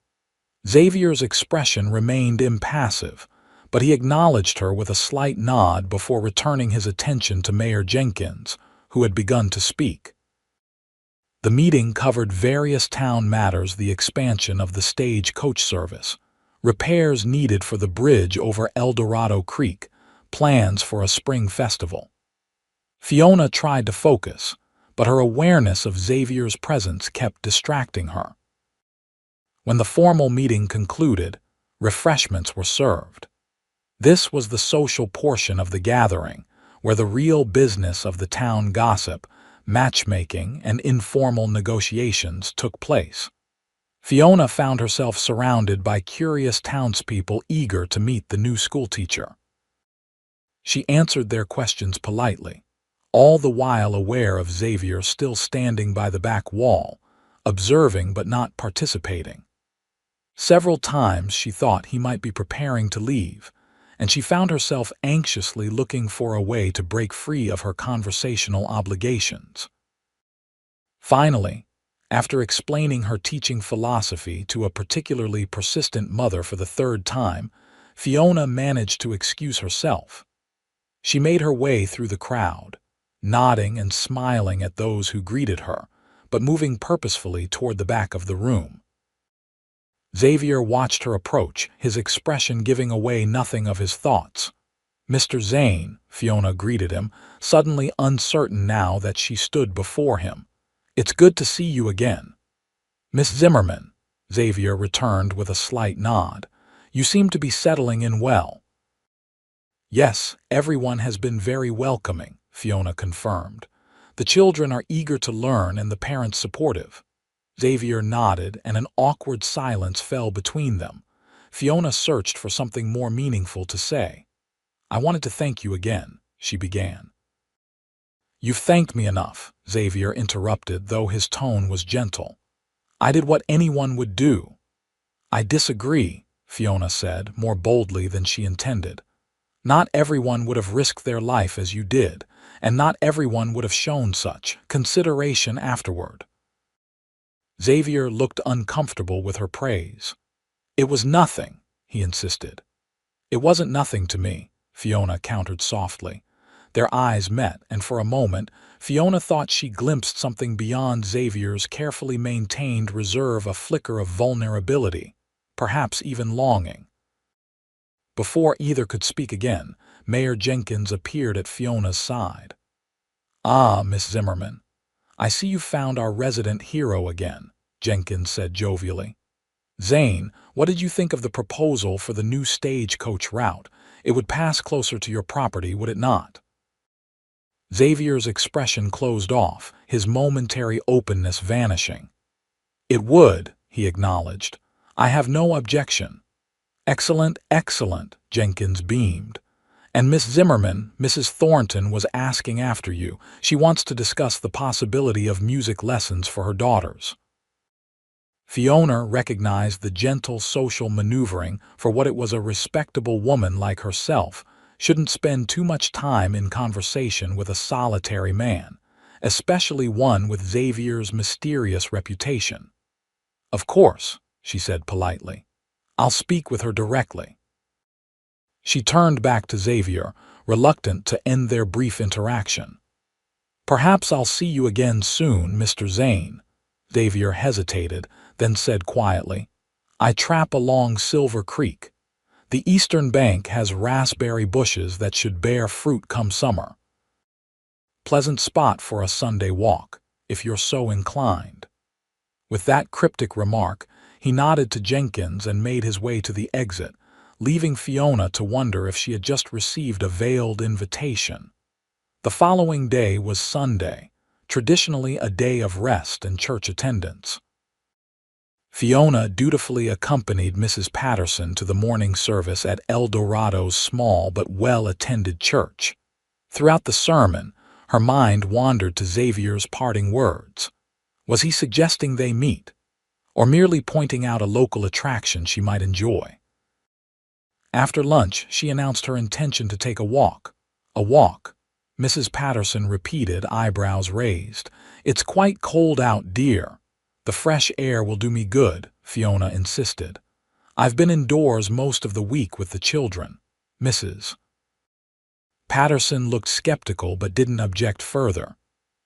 Xavier's expression remained impassive, but he acknowledged her with a slight nod before returning his attention to Mayor Jenkins, who had begun to speak. The meeting covered various town matters: the expansion of the Stagecoach service, repairs needed for the bridge over El Dorado Creek, plans for a spring festival. Fiona tried to focus, but her awareness of Xavier's presence kept distracting her. When the formal meeting concluded, refreshments were served. This was the social portion of the gathering, where the real business of the town gossip, matchmaking, and informal negotiations took place. Fiona found herself surrounded by curious townspeople eager to meet the new schoolteacher. She answered their questions politely, all the while aware of Xavier still standing by the back wall, observing but not participating. Several times she thought he might be preparing to leave, and she found herself anxiously looking for a way to break free of her conversational obligations. Finally, after explaining her teaching philosophy to a particularly persistent mother for the third time, Fiona managed to excuse herself. She made her way through the crowd, nodding and smiling at those who greeted her, but moving purposefully toward the back of the room. Xavier watched her approach, his expression giving away nothing of his thoughts. "Mr. Zane," Fiona greeted him, suddenly uncertain now that she stood before him. "It's good to see you again." Miss Zimmerman, Xavier returned with a slight nod. You seem to be settling in well. Yes, everyone has been very welcoming, Fiona confirmed. The children are eager to learn and the parents supportive. Xavier nodded and an awkward silence fell between them. Fiona searched for something more meaningful to say. I wanted to thank you again, she began. You've thanked me enough, Xavier interrupted, though his tone was gentle. I did what anyone would do. I disagree, Fiona said, more boldly than she intended. Not everyone would have risked their life as you did, and not everyone would have shown such consideration afterward. Xavier looked uncomfortable with her praise. It was nothing, he insisted. It wasn't nothing to me, Fiona countered softly. Their eyes met, and for a moment, Fiona thought she glimpsed something beyond Xavier's carefully maintained reserve, a flicker of vulnerability, perhaps even longing. Before either could speak again, Mayor Jenkins appeared at Fiona's side. Ah, Miss Zimmerman, I see you found our resident hero again, Jenkins said jovially. Zane, what did you think of the proposal for the new stagecoach route? It would pass closer to your property, would it not? Xavier's expression closed off, his momentary openness vanishing. It would, he acknowledged. I have no objection. Excellent, excellent, Jenkins beamed. And Miss Zimmerman, Mrs. Thornton, was asking after you. She wants to discuss the possibility of music lessons for her daughters. Fiona recognized the gentle social maneuvering for what it was. A respectable woman like herself shouldn't spend too much time in conversation with a solitary man, especially one with Xavier's mysterious reputation. Of course, she said politely. I'll speak with her directly. She turned back to Xavier, reluctant to end their brief interaction. Perhaps I'll see you again soon, Mr. Zane. Xavier hesitated, then said quietly, I trap along Silver Creek. The eastern bank has raspberry bushes that should bear fruit come summer. Pleasant spot for a Sunday walk, if you're so inclined. With that cryptic remark, he nodded to Jenkins and made his way to the exit, leaving Fiona to wonder if she had just received a veiled invitation. The following day was Sunday, traditionally a day of rest and church attendance. Fiona dutifully accompanied Mrs. Patterson to the morning service at El Dorado's small but well-attended church. Throughout the sermon, her mind wandered to Xavier's parting words. Was he suggesting they meet, or merely pointing out a local attraction she might enjoy? After lunch, she announced her intention to take a walk. A walk, Mrs. Patterson repeated, eyebrows raised. It's quite cold out, dear. The fresh air will do me good, Fiona insisted. I've been indoors most of the week with the children. Mrs. Patterson looked skeptical but didn't object further.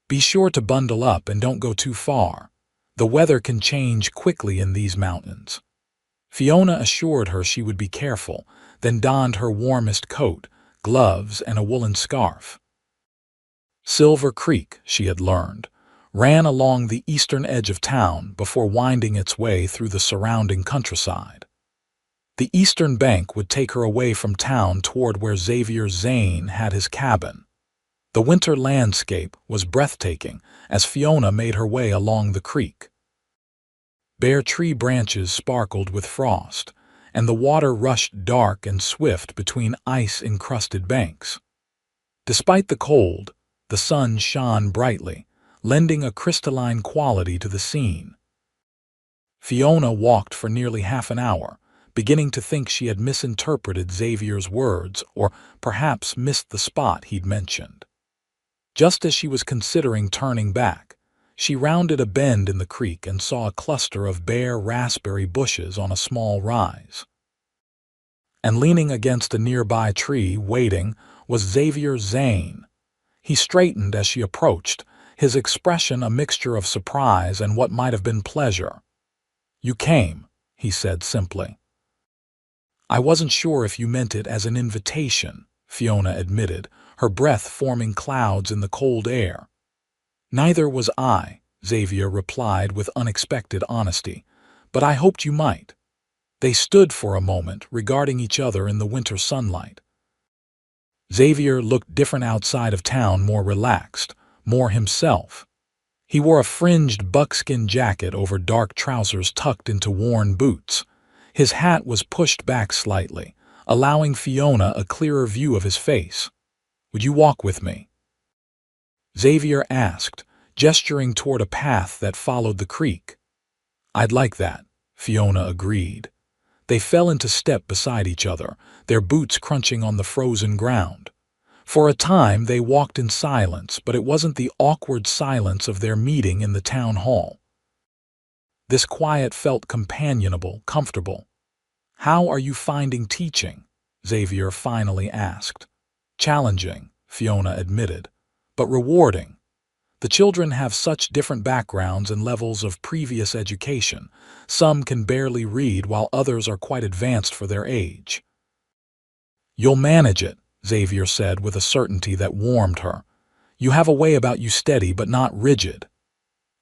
Be sure to bundle up and don't go too far. The weather can change quickly in these mountains. Fiona assured her she would be careful, then donned her warmest coat, gloves, and a woolen scarf. Silver Creek, she had learned, ran along the eastern edge of town before winding its way through the surrounding countryside. The eastern bank would take her away from town toward where Xavier Zane had his cabin. The winter landscape was breathtaking as Fiona made her way along the creek. Bare tree branches sparkled with frost, and the water rushed dark and swift between ice-encrusted banks. Despite the cold, the sun shone brightly, lending a crystalline quality to the scene. Fiona walked for nearly half an hour, beginning to think she had misinterpreted Xavier's words or perhaps missed the spot he'd mentioned. Just as she was considering turning back, she rounded a bend in the creek and saw a cluster of bare raspberry bushes on a small rise. And leaning against a nearby tree, waiting, was Xavier Zane. He straightened as she approached, his expression a mixture of surprise and what might have been pleasure. You came, he said simply. I wasn't sure if you meant it as an invitation, Fiona admitted, her breath forming clouds in the cold air. Neither was I, Xavier replied with unexpected honesty, "but I hoped you might." They stood for a moment, regarding each other in the winter sunlight. Xavier looked different outside of town, more relaxed, more himself. He wore a fringed buckskin jacket over dark trousers tucked into worn boots. His hat was pushed back slightly, allowing Fiona a clearer view of his face. "Would you walk with me?" Xavier asked, gesturing toward a path that followed the creek. "I'd like that," Fiona agreed. They fell into step beside each other, their boots crunching on the frozen ground. For a time they walked in silence, but it wasn't the awkward silence of their meeting in the town hall. This quiet felt companionable, comfortable. "How are you finding teaching?" Xavier finally asked. "Challenging," Fiona admitted, "but rewarding. The children have such different backgrounds and levels of previous education. Some can barely read while others are quite advanced for their age." "You'll manage it," Xavier said with a certainty that warmed her. "You have a way about you, steady but not rigid."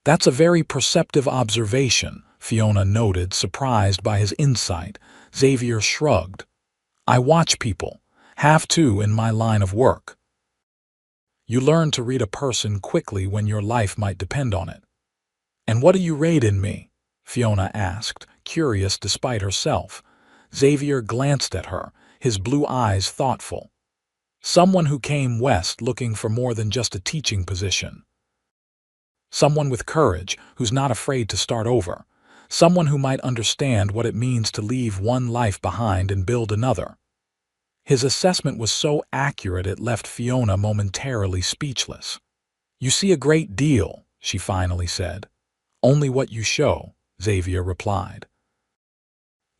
"That's a very perceptive observation," Fiona noted, surprised by his insight. Xavier shrugged. "I watch people. Have to in my line of work." "You learn to read a person quickly when your life might depend on it." "And what do you rate in me?" Fiona asked, curious despite herself. Xavier glanced at her, his blue eyes thoughtful. "Someone who came west looking for more than just a teaching position. Someone with courage, who's not afraid to start over. Someone who might understand what it means to leave one life behind and build another." His assessment was so accurate it left Fiona momentarily speechless. "You see a great deal," she finally said. "Only what you show," Xavier replied.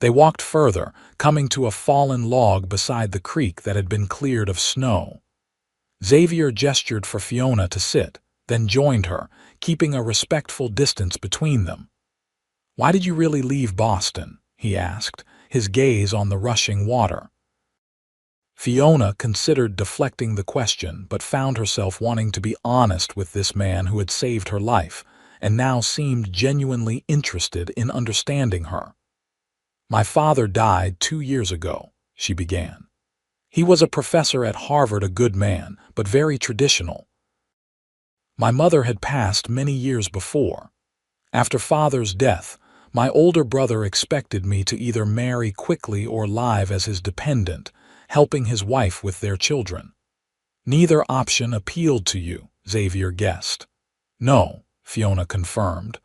They walked further, coming to a fallen log beside the creek that had been cleared of snow. Xavier gestured for Fiona to sit, then joined her, keeping a respectful distance between them. "Why did you really leave Boston?" he asked, his gaze on the rushing water. Fiona considered deflecting the question, but found herself wanting to be honest with this man who had saved her life, and now seemed genuinely interested in understanding her. "My father died 2 years ago," she began. "He was a professor at Harvard, a good man, but very traditional. My mother had passed many years before. After father's death, my older brother expected me to either marry quickly or live as his dependent, helping his wife with their children." "Neither option appealed to you," Xavier guessed. "No," Fiona confirmed.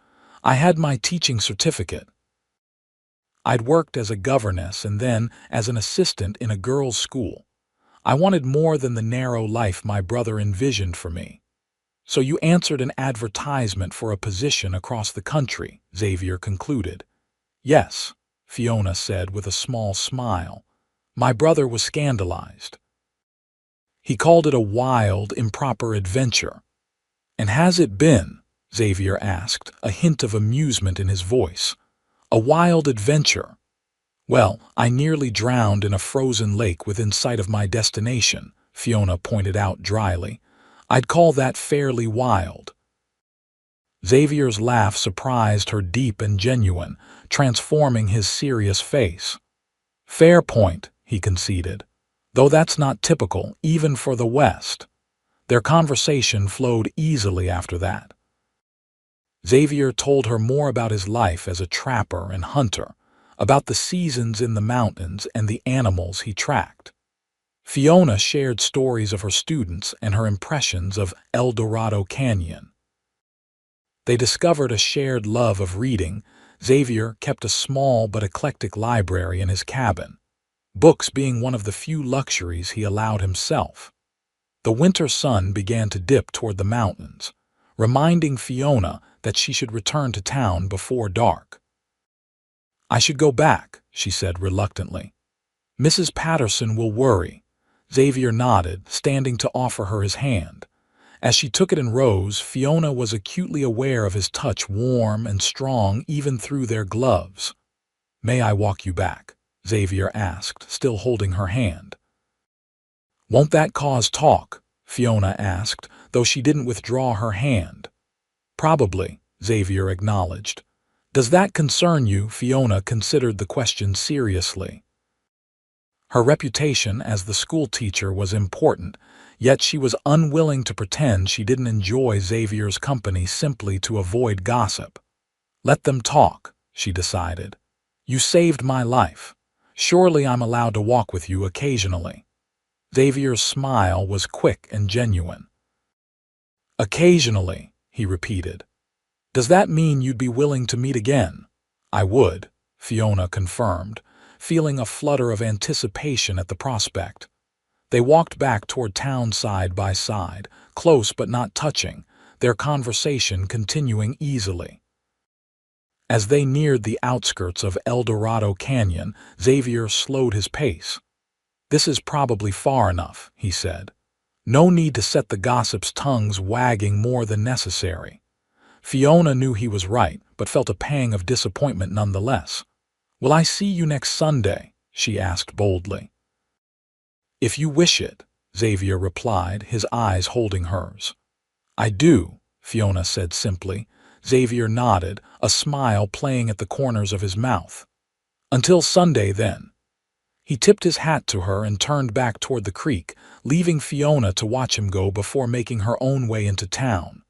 "I had my teaching certificate. I'd worked as a governess and then as an assistant in a girls' school. I wanted more than the narrow life my brother envisioned for me." "So you answered an advertisement for a position across the country," Xavier concluded. "Yes," Fiona said with a small smile. "My brother was scandalized. He called it a wild, improper adventure." "And has it been?" Xavier asked, a hint of amusement in his voice. "A wild adventure? Well, I nearly drowned in a frozen lake within sight of my destination," Fiona pointed out dryly. "I'd call that fairly wild." Xavier's laugh surprised her, deep and genuine, transforming his serious face. "Fair point," he conceded, "though that's not typical, even for the West." Their conversation flowed easily after that. Xavier told her more about his life as a trapper and hunter, about the seasons in the mountains and the animals he tracked. Fiona shared stories of her students and her impressions of El Dorado Canyon. They discovered a shared love of reading. Xavier kept a small but eclectic library in his cabin, books being one of the few luxuries he allowed himself. The winter sun began to dip toward the mountains, reminding Fiona that she should return to town before dark. "I should go back," she said reluctantly. "Mrs. Patterson will worry." Xavier nodded, standing to offer her his hand. As she took it and rose, Fiona was acutely aware of his touch, warm and strong even through their gloves. "May I walk you back?" Xavier asked, still holding her hand. "Won't that cause talk?" Fiona asked, though she didn't withdraw her hand. "Probably," Xavier acknowledged. Does that concern you? Fiona considered the question seriously. Her reputation as the schoolteacher was important, yet she was unwilling to pretend she didn't enjoy Xavier's company simply to avoid gossip. Let them talk, she decided. You saved my life. Surely I'm allowed to walk with you occasionally. Xavier's smile was quick and genuine. Occasionally, he repeated. Does that mean you'd be willing to meet again? I would, Fiona confirmed, feeling a flutter of anticipation at the prospect. They walked back toward town side by side, close but not touching, their conversation continuing easily. As they neared the outskirts of El Dorado Canyon, Xavier slowed his pace. This is probably far enough, he said. No need to set the gossips' tongues wagging more than necessary. Fiona knew he was right, but felt a pang of disappointment nonetheless. Will I see you next Sunday? She asked boldly. If you wish it, Xavier replied, his eyes holding hers. I do, Fiona said simply. Xavier nodded, a smile playing at the corners of his mouth. Until Sunday, then. He tipped his hat to her and turned back toward the creek, leaving Fiona to watch him go before making her own way into town.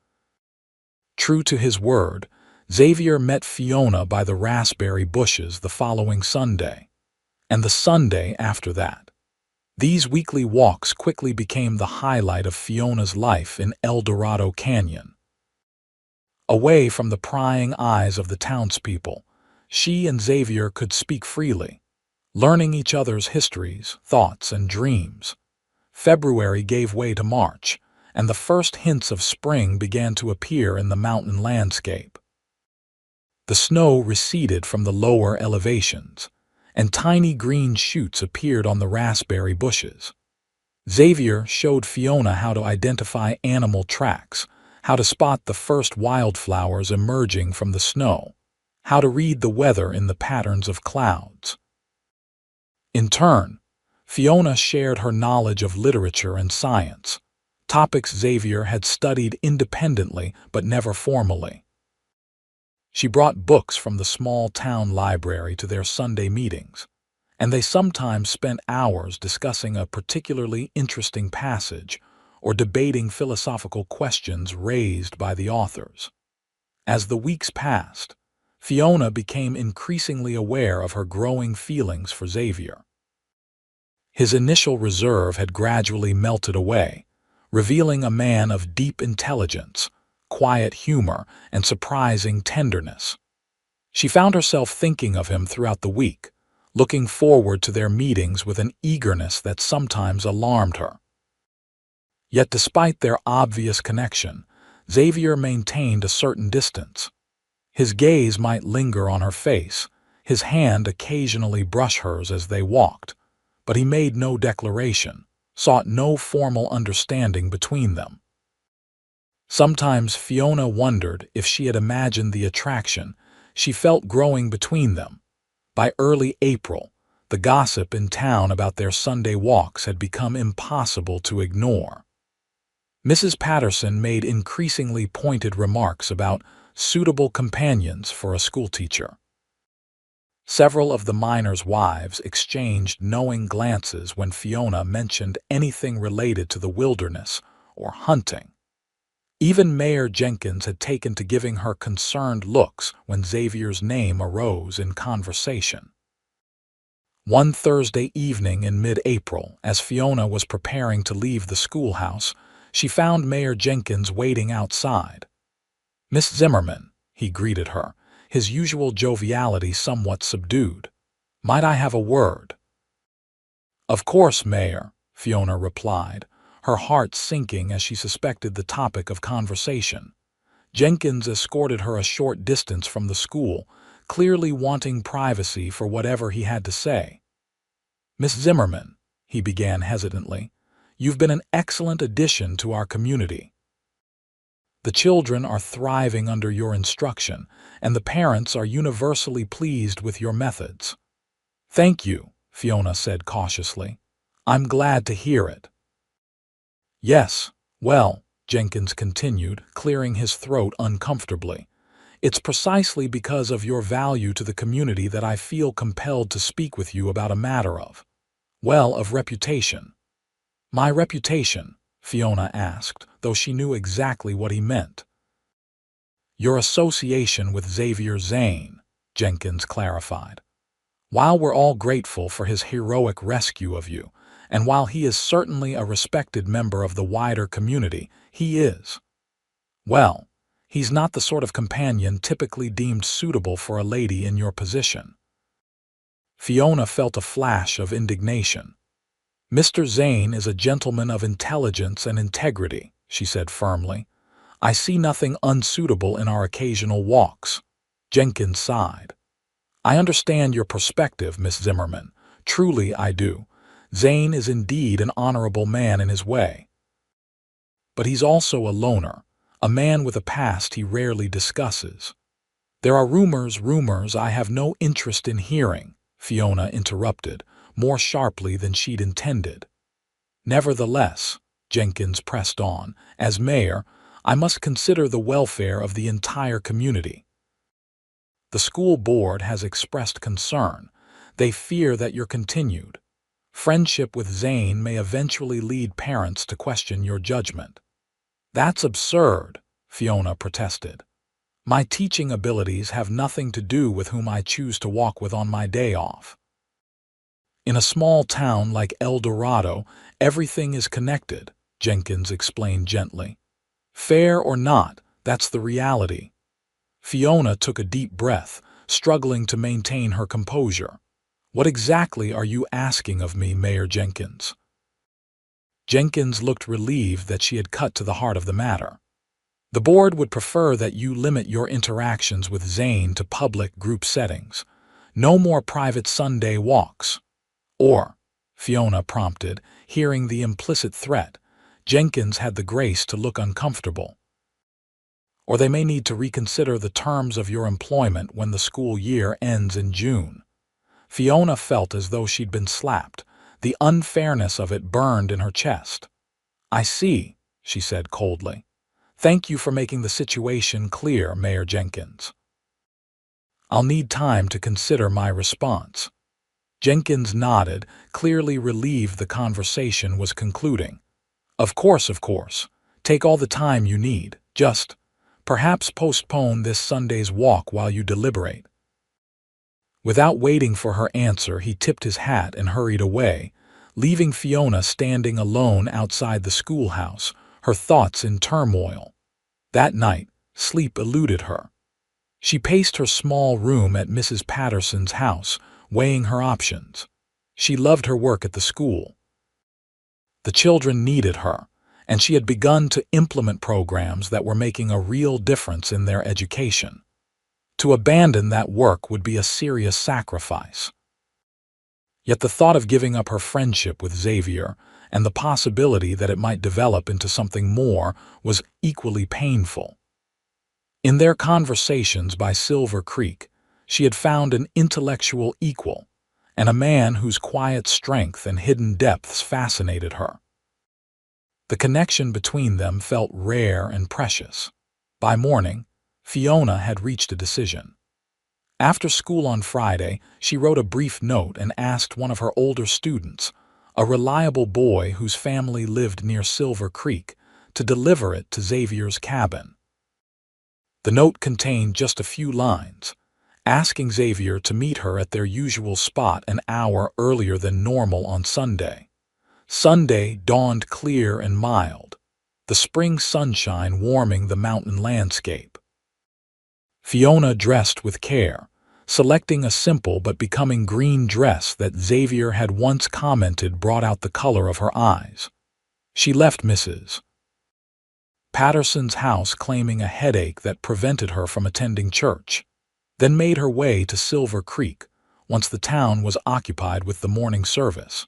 True to his word, Xavier met Fiona by the raspberry bushes the following Sunday, and the Sunday after that. These weekly walks quickly became the highlight of Fiona's life in El Dorado Canyon. Away from the prying eyes of the townspeople, she and Xavier could speak freely, learning each other's histories, thoughts, and dreams. February gave way to March, and the first hints of spring began to appear in the mountain landscape. The snow receded from the lower elevations, and tiny green shoots appeared on the raspberry bushes. Xavier showed Fiona how to identify animal tracks, how to spot the first wildflowers emerging from the snow, how to read the weather in the patterns of clouds. In turn, Fiona shared her knowledge of literature and science, topics Xavier had studied independently but never formally. She brought books from the small town library to their Sunday meetings, and they sometimes spent hours discussing a particularly interesting passage or debating philosophical questions raised by the authors. As the weeks passed, Fiona became increasingly aware of her growing feelings for Xavier. His initial reserve had gradually melted away, revealing a man of deep intelligence, quiet humor, and surprising tenderness. She found herself thinking of him throughout the week, looking forward to their meetings with an eagerness that sometimes alarmed her. Yet despite their obvious connection, Xavier maintained a certain distance. His gaze might linger on her face, his hand occasionally brush hers as they walked, but he made no declaration, sought no formal understanding between them. Sometimes Fiona wondered if she had imagined the attraction she felt growing between them. By early April, the gossip in town about their Sunday walks had become impossible to ignore. Mrs. Patterson made increasingly pointed remarks about suitable companions for a schoolteacher. Several of the miners' wives exchanged knowing glances when Fiona mentioned anything related to the wilderness or hunting. Even Mayor Jenkins had taken to giving her concerned looks when Xavier's name arose in conversation. One Thursday evening in mid-April, as Fiona was preparing to leave the schoolhouse, she found Mayor Jenkins waiting outside. "Miss Zimmerman," he greeted her, his usual joviality somewhat subdued. "Might I have a word?" "Of course, Mayor," Fiona replied, her heart sinking as she suspected the topic of conversation. Jenkins escorted her a short distance from the school, clearly wanting privacy for whatever he had to say. "Miss Zimmerman," he began hesitantly, "you've been an excellent addition to our community. The children are thriving under your instruction, and the parents are universally pleased with your methods." "Thank you," Fiona said cautiously. "I'm glad to hear it." "Yes, well," Jenkins continued, clearing his throat uncomfortably, It's precisely because of your value to the community that I feel compelled to speak with you about a matter of reputation." "My reputation?" Fiona asked, though she knew exactly what he meant. "Your association with Xavier Zane," Jenkins clarified. "While we're all grateful for his heroic rescue of you, and while he is certainly a respected member of the wider community, he's not the sort of companion typically deemed suitable for a lady in your position." Fiona felt a flash of indignation. "Mr. Zane is a gentleman of intelligence and integrity," she said firmly. "I see nothing unsuitable in our occasional walks." Jenkins sighed. "I understand your perspective, Miss Zimmerman. Truly I do. Zane is indeed an honorable man in his way. But he's also a loner, a man with a past he rarely discusses." "There are rumors I have no interest in hearing," Fiona interrupted, more sharply than she'd intended. "Nevertheless," Jenkins pressed on, "as mayor, I must consider the welfare of the entire community. The school board has expressed concern. They fear that your continued friendship with Zane may eventually lead parents to question your judgment." "That's absurd," Fiona protested. "My teaching abilities have nothing to do with whom I choose to walk with on my day off. In a small town like El Dorado, everything is connected," Jenkins explained gently. "Fair or not, that's the reality." Fiona took a deep breath, struggling to maintain her composure. "What exactly are you asking of me, Mayor Jenkins?" Jenkins looked relieved that she had cut to the heart of the matter. "The board would prefer that you limit your interactions with Zane to public group settings. No more private Sunday walks." "Or," Fiona prompted, hearing the implicit threat. Jenkins had the grace to look uncomfortable. "Or they may need to reconsider the terms of your employment when the school year ends in June." Fiona felt as though she'd been slapped. The unfairness of it burned in her chest. "I see," she said coldly. "Thank you for making the situation clear, Mayor Jenkins. I'll need time to consider my response." Jenkins nodded, clearly relieved the conversation was concluding. Of course. Take all the time you need. Just, perhaps postpone this Sunday's walk while you deliberate." Without waiting for her answer, he tipped his hat and hurried away, leaving Fiona standing alone outside the schoolhouse, her thoughts in turmoil. That night, sleep eluded her. She paced her small room at Mrs. Patterson's house, weighing her options. She loved her work at the school. The children needed her, and she had begun to implement programs that were making a real difference in their education. To abandon that work would be a serious sacrifice. Yet the thought of giving up her friendship with Xavier and the possibility that it might develop into something more was equally painful. In their conversations by Silver Creek, she had found an intellectual equal, and a man whose quiet strength and hidden depths fascinated her. The connection between them felt rare and precious. By morning, Fiona had reached a decision. After school on Friday, she wrote a brief note and asked one of her older students, a reliable boy whose family lived near Silver Creek, to deliver it to Xavier's cabin. The note contained just a few lines, asking Xavier to meet her at their usual spot an hour earlier than normal on Sunday. Sunday dawned clear and mild, the spring sunshine warming the mountain landscape. Fiona dressed with care, selecting a simple but becoming green dress that Xavier had once commented brought out the color of her eyes. She left Mrs. Patterson's house claiming a headache that prevented her from attending church, then made her way to Silver Creek once the town was occupied with the morning service.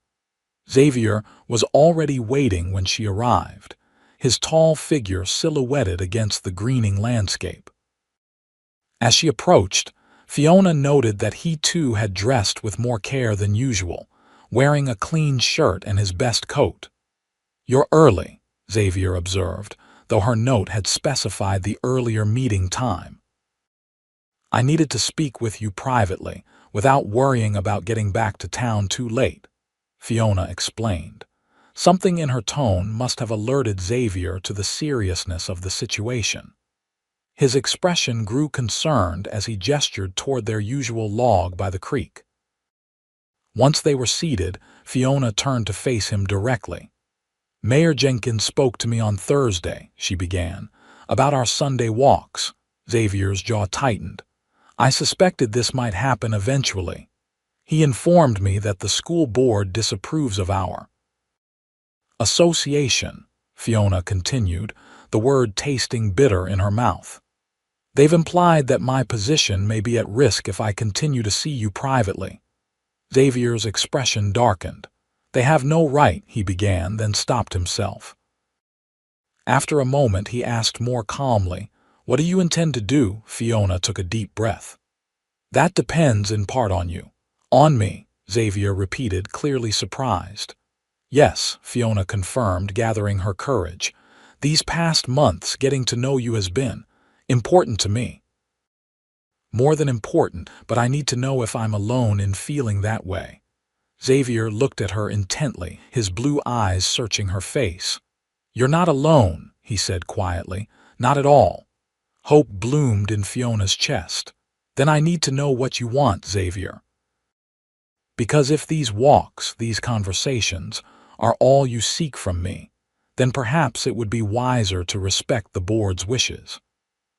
Xavier was already waiting when she arrived, his tall figure silhouetted against the greening landscape. As she approached, Fiona noted that he too had dressed with more care than usual, wearing a clean shirt and his best coat. "You're early," Xavier observed, though her note had specified the earlier meeting time. I needed to speak with you privately, without worrying about getting back to town too late, Fiona explained. Something in her tone must have alerted Xavier to the seriousness of the situation. His expression grew concerned as he gestured toward their usual log by the creek. Once they were seated, Fiona turned to face him directly. Mayor Jenkins spoke to me on Thursday, she began, about our Sunday walks. Xavier's jaw tightened. I suspected this might happen eventually. He informed me that the school board disapproves of our association, Fiona continued, the word tasting bitter in her mouth. They've implied that my position may be at risk if I continue to see you privately. Xavier's expression darkened. They have no right, he began, then stopped himself. After a moment, he asked more calmly, What do you intend to do? Fiona took a deep breath. That depends in part on you. On me, Xavier repeated, clearly surprised. Yes, Fiona confirmed, gathering her courage. These past months, getting to know you has been important to me. More than important, but I need to know if I'm alone in feeling that way. Xavier looked at her intently, his blue eyes searching her face. You're not alone, he said quietly. Not at all. Hope bloomed in Fiona's chest. Then I need to know what you want, Xavier. Because if these walks, these conversations, are all you seek from me, then perhaps it would be wiser to respect the board's wishes.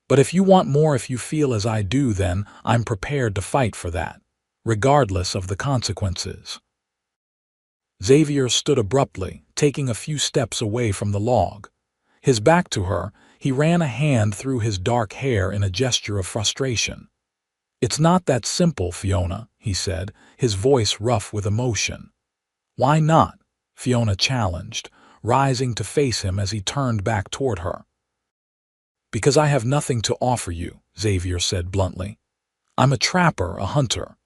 But if you want more, if you feel as I do, then I'm prepared to fight for that, regardless of the consequences. Xavier stood abruptly, taking a few steps away from the log. His back to her, he ran a hand through his dark hair in a gesture of frustration. It's not that simple, Fiona, he said, his voice rough with emotion. Why not? Fiona challenged, rising to face him as he turned back toward her. Because I have nothing to offer you, Xavier said bluntly. I'm a trapper, a hunter.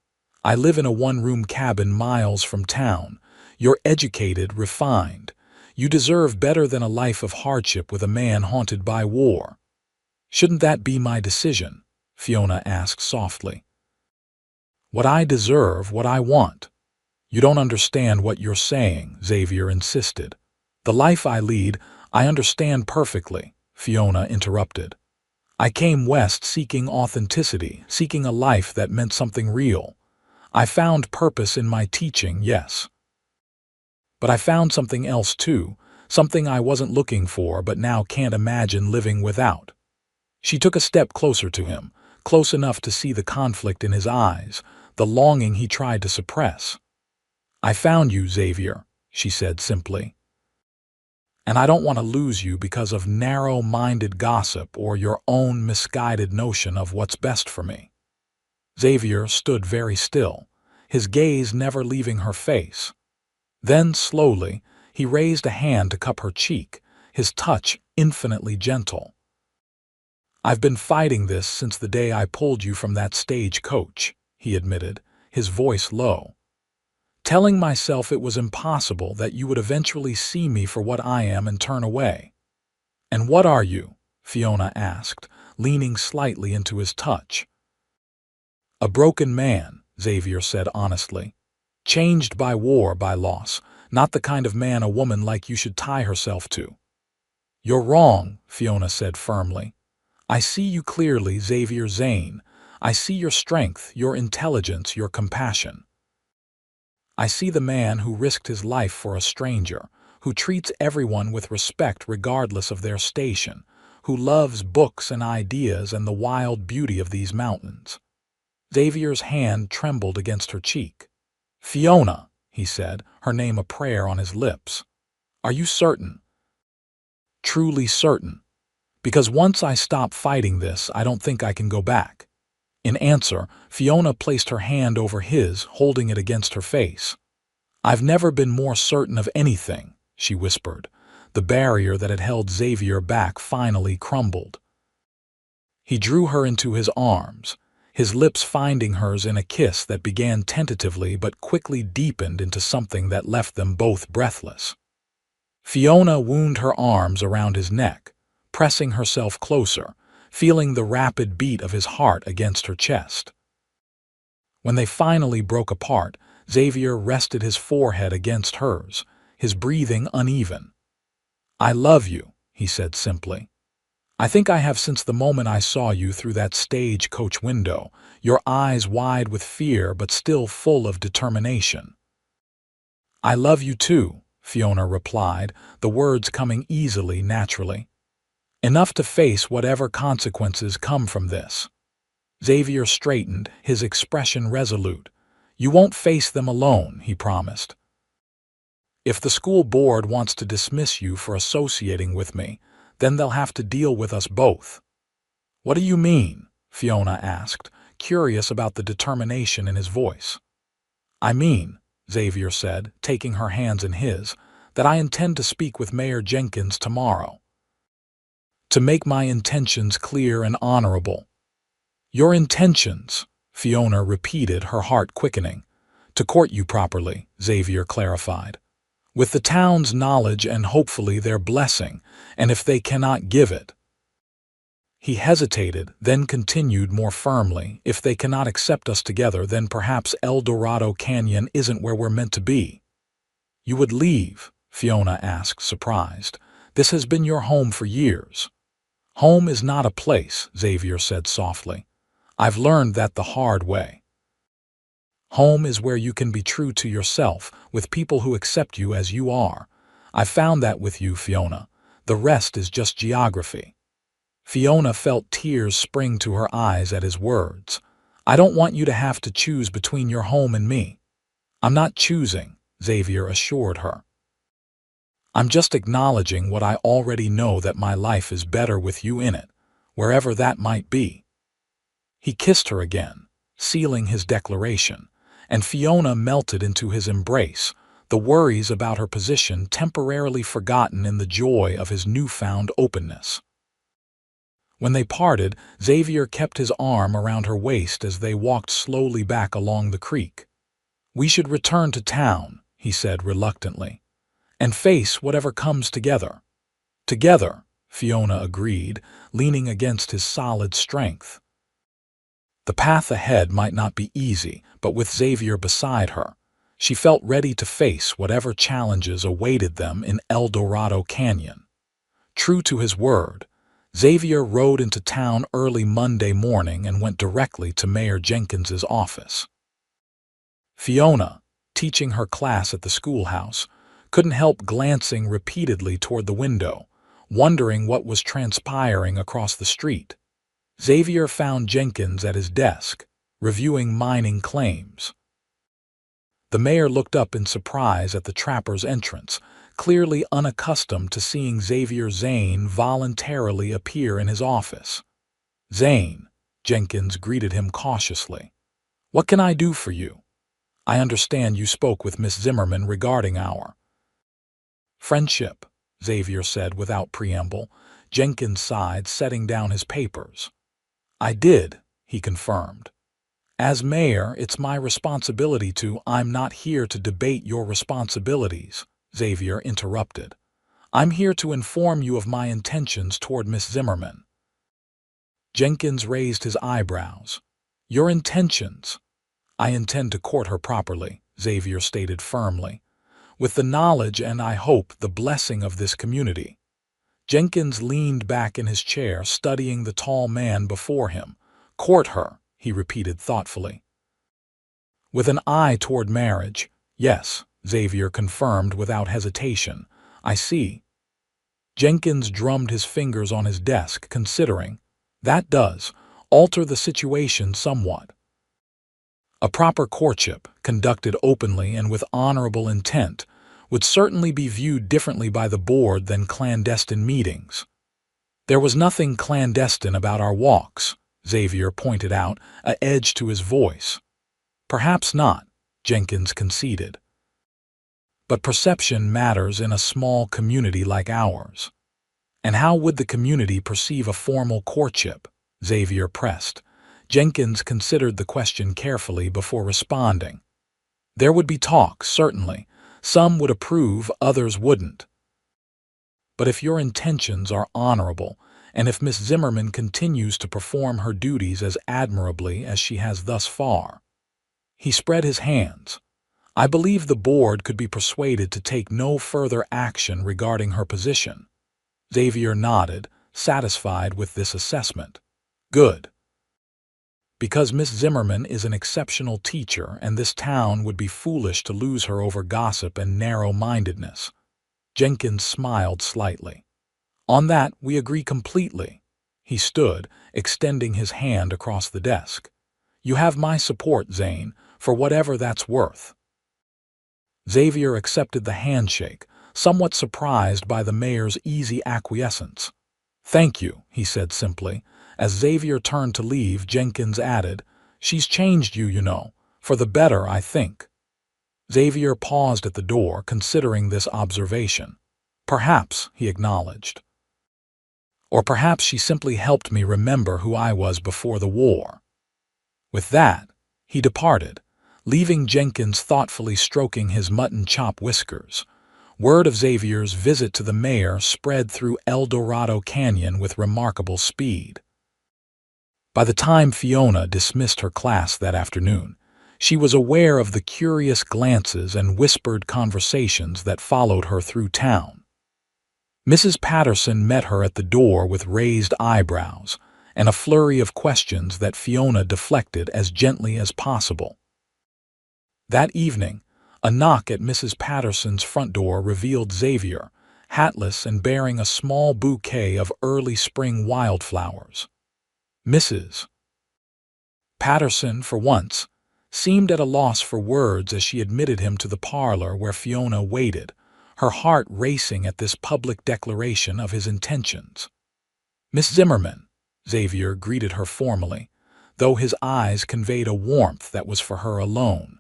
I live in a one-room cabin miles from town. You're educated, refined. You deserve better than a life of hardship with a man haunted by war. Shouldn't that be my decision? Fiona asked softly. What I deserve, what I want. You don't understand what you're saying, Xavier insisted. The life I lead, I understand perfectly, Fiona interrupted. I came west seeking authenticity, seeking a life that meant something real. I found purpose in my teaching, yes. But I found something else too, something I wasn't looking for but now can't imagine living without. She took a step closer to him, close enough to see the conflict in his eyes, the longing he tried to suppress. I found you, Xavier, she said simply. And I don't want to lose you because of narrow-minded gossip or your own misguided notion of what's best for me. Xavier stood very still, his gaze never leaving her face. Then, slowly, he raised a hand to cup her cheek, his touch infinitely gentle. I've been fighting this since the day I pulled you from that stagecoach, he admitted, his voice low. Telling myself it was impossible that you would eventually see me for what I am and turn away. And what are you? Fiona asked, leaning slightly into his touch. A broken man, Xavier said honestly. Changed by war, by loss, not the kind of man a woman like you should tie herself to. You're wrong, Fiona said firmly. I see you clearly, Xavier Zane. I see your strength, your intelligence, your compassion. I see the man who risked his life for a stranger, who treats everyone with respect regardless of their station, who loves books and ideas and the wild beauty of these mountains. Xavier's hand trembled against her cheek. Fiona, he said, her name a prayer on his lips. Are you certain? Truly certain. Because once I stop fighting this, I don't think I can go back. In answer, Fiona placed her hand over his, holding it against her face. I've never been more certain of anything, she whispered. The barrier that had held Xavier back finally crumbled. He drew her into his arms, his lips finding hers in a kiss that began tentatively but quickly deepened into something that left them both breathless. Fiona wound her arms around his neck, pressing herself closer, feeling the rapid beat of his heart against her chest. When they finally broke apart, Xavier rested his forehead against hers, his breathing uneven. "I love you," he said simply. "I think I have since the moment I saw you through that stagecoach window, your eyes wide with fear but still full of determination." "I love you too," Fiona replied, the words coming easily, naturally. "Enough to face whatever consequences come from this." Xavier straightened, his expression resolute. "You won't face them alone," he promised. "If the school board wants to dismiss you for associating with me, then they'll have to deal with us both." "What do you mean?" Fiona asked, curious about the determination in his voice. "I mean," Xavier said, taking her hands in his, "that I intend to speak with Mayor Jenkins tomorrow. To make my intentions clear and honorable." "Your intentions," Fiona repeated, her heart quickening. "To court you properly," Xavier clarified. "With the town's knowledge and hopefully their blessing, and if they cannot give it—" He hesitated, then continued more firmly, "If they cannot accept us together, then perhaps El Dorado Canyon isn't where we're meant to be." "You would leave?" Fiona asked, surprised. "This has been your home for years." "Home is not a place," Xavier said softly. "I've learned that the hard way. Home is where you can be true to yourself, with people who accept you as you are. I found that with you, Fiona. The rest is just geography." Fiona felt tears spring to her eyes at his words. "I don't want you to have to choose between your home and me." "I'm not choosing," Xavier assured her. "I'm just acknowledging what I already know, that my life is better with you in it, wherever that might be." He kissed her again, sealing his declaration, and Fiona melted into his embrace, the worries about her position temporarily forgotten in the joy of his newfound openness. When they parted, Xavier kept his arm around her waist as they walked slowly back along the creek. "We should return to town," he said reluctantly, "and face whatever comes together." "Together," Fiona agreed, leaning against his solid strength. The path ahead might not be easy, but with Xavier beside her, she felt ready to face whatever challenges awaited them in El Dorado Canyon. True to his word, Xavier rode into town early Monday morning and went directly to Mayor Jenkins's office. Fiona, teaching her class at the schoolhouse, couldn't help glancing repeatedly toward the window, wondering what was transpiring across the street. Xavier found Jenkins at his desk, reviewing mining claims. The mayor looked up in surprise at the trapper's entrance, clearly unaccustomed to seeing Xavier Zane voluntarily appear in his office. "Zane," Jenkins greeted him cautiously. "What can I do for you? I understand you spoke with Miss Zimmerman regarding our—" "Friendship," Xavier said without preamble. Jenkins sighed, setting down his papers. "I did," he confirmed. "As mayor, it's my responsibility to—" "I'm not here to debate your responsibilities," Xavier interrupted. "I'm here to inform you of my intentions toward Miss Zimmerman." Jenkins raised his eyebrows. "Your intentions?" "I intend to court her properly," Xavier stated firmly, "with the knowledge and, I hope, the blessing of this community." Jenkins leaned back in his chair, studying the tall man before him. "Court her," he repeated thoughtfully. "With an eye toward marriage, yes," Xavier confirmed without hesitation. "I see." Jenkins drummed his fingers on his desk, considering. "That does alter the situation somewhat. A proper courtship, conducted openly and with honorable intent, would certainly be viewed differently by the board than clandestine meetings." "There was nothing clandestine about our walks," Xavier pointed out, an edge to his voice. "Perhaps not," Jenkins conceded. "But perception matters in a small community like ours." "And how would the community perceive a formal courtship?" Xavier pressed. Jenkins considered the question carefully before responding. "There would be talk, certainly. Some would approve, others wouldn't. But if your intentions are honorable, and if Miss Zimmerman continues to perform her duties as admirably as she has thus far. He spread his hands. I believe the board could be persuaded to take no further action regarding her position. Xavier nodded, satisfied with this assessment. Good. Because Miss Zimmerman is an exceptional teacher and this town would be foolish to lose her over gossip and narrow-mindedness. Jenkins smiled slightly. On that, we agree completely. He stood, extending his hand across the desk. You have my support, Zane, for whatever that's worth. Xavier accepted the handshake, somewhat surprised by the mayor's easy acquiescence. Thank you, he said simply. As Xavier turned to leave, Jenkins added, She's changed you, you know, for the better, I think. Xavier paused at the door, considering this observation. Perhaps, he acknowledged. Or perhaps she simply helped me remember who I was before the war. With that, he departed, leaving Jenkins thoughtfully stroking his mutton chop whiskers. Word of Xavier's visit to the mayor spread through El Dorado Canyon with remarkable speed. By the time Fiona dismissed her class that afternoon, she was aware of the curious glances and whispered conversations that followed her through town. Mrs. Patterson met her at the door with raised eyebrows and a flurry of questions that Fiona deflected as gently as possible. That evening, a knock at Mrs. Patterson's front door revealed Xavier, hatless and bearing a small bouquet of early spring wildflowers. Mrs. Patterson, for once, seemed at a loss for words as she admitted him to the parlor where Fiona waited, her heart racing at this public declaration of his intentions. Miss Zimmerman, Xavier greeted her formally, though his eyes conveyed a warmth that was for her alone.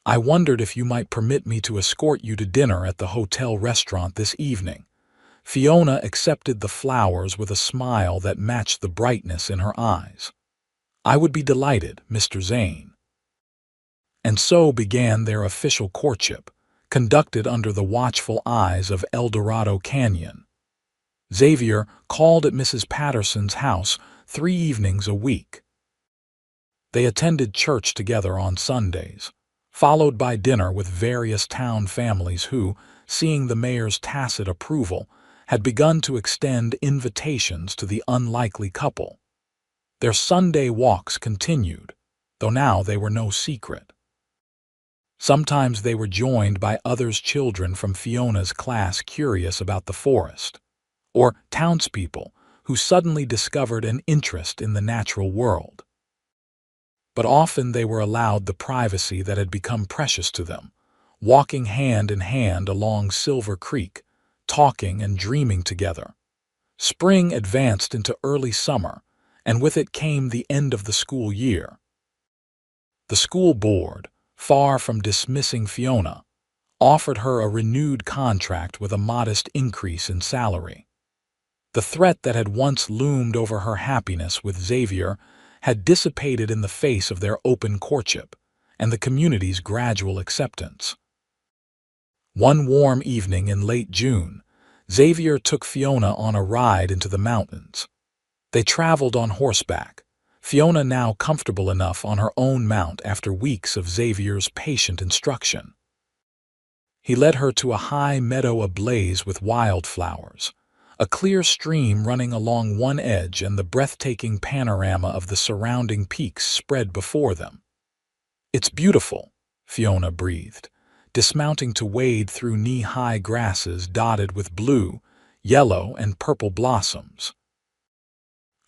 I wondered if you might permit me to escort you to dinner at the hotel restaurant this evening. Fiona accepted the flowers with a smile that matched the brightness in her eyes. I would be delighted, Mr. Zane. And so began their official courtship, conducted under the watchful eyes of El Dorado Canyon. Xavier called at Mrs. Patterson's house 3 evenings a week. They attended church together on Sundays, followed by dinner with various town families who, seeing the mayor's tacit approval, had begun to extend invitations to the unlikely couple. Their Sunday walks continued, though now they were no secret. Sometimes they were joined by others' children from Fiona's class curious about the forest, or townspeople who suddenly discovered an interest in the natural world. But often they were allowed the privacy that had become precious to them, walking hand in hand along Silver Creek, talking and dreaming together. Spring advanced into early summer, and with it came the end of the school year. The school board, far from dismissing Fiona, offered her a renewed contract with a modest increase in salary. The threat that had once loomed over her happiness with Xavier had dissipated in the face of their open courtship and the community's gradual acceptance. One warm evening in late June, Xavier took Fiona on a ride into the mountains. They traveled on horseback, Fiona now comfortable enough on her own mount after weeks of Xavier's patient instruction. He led her to a high meadow ablaze with wildflowers, a clear stream running along one edge and the breathtaking panorama of the surrounding peaks spread before them. It's beautiful, Fiona breathed, dismounting to wade through knee-high grasses dotted with blue, yellow, and purple blossoms.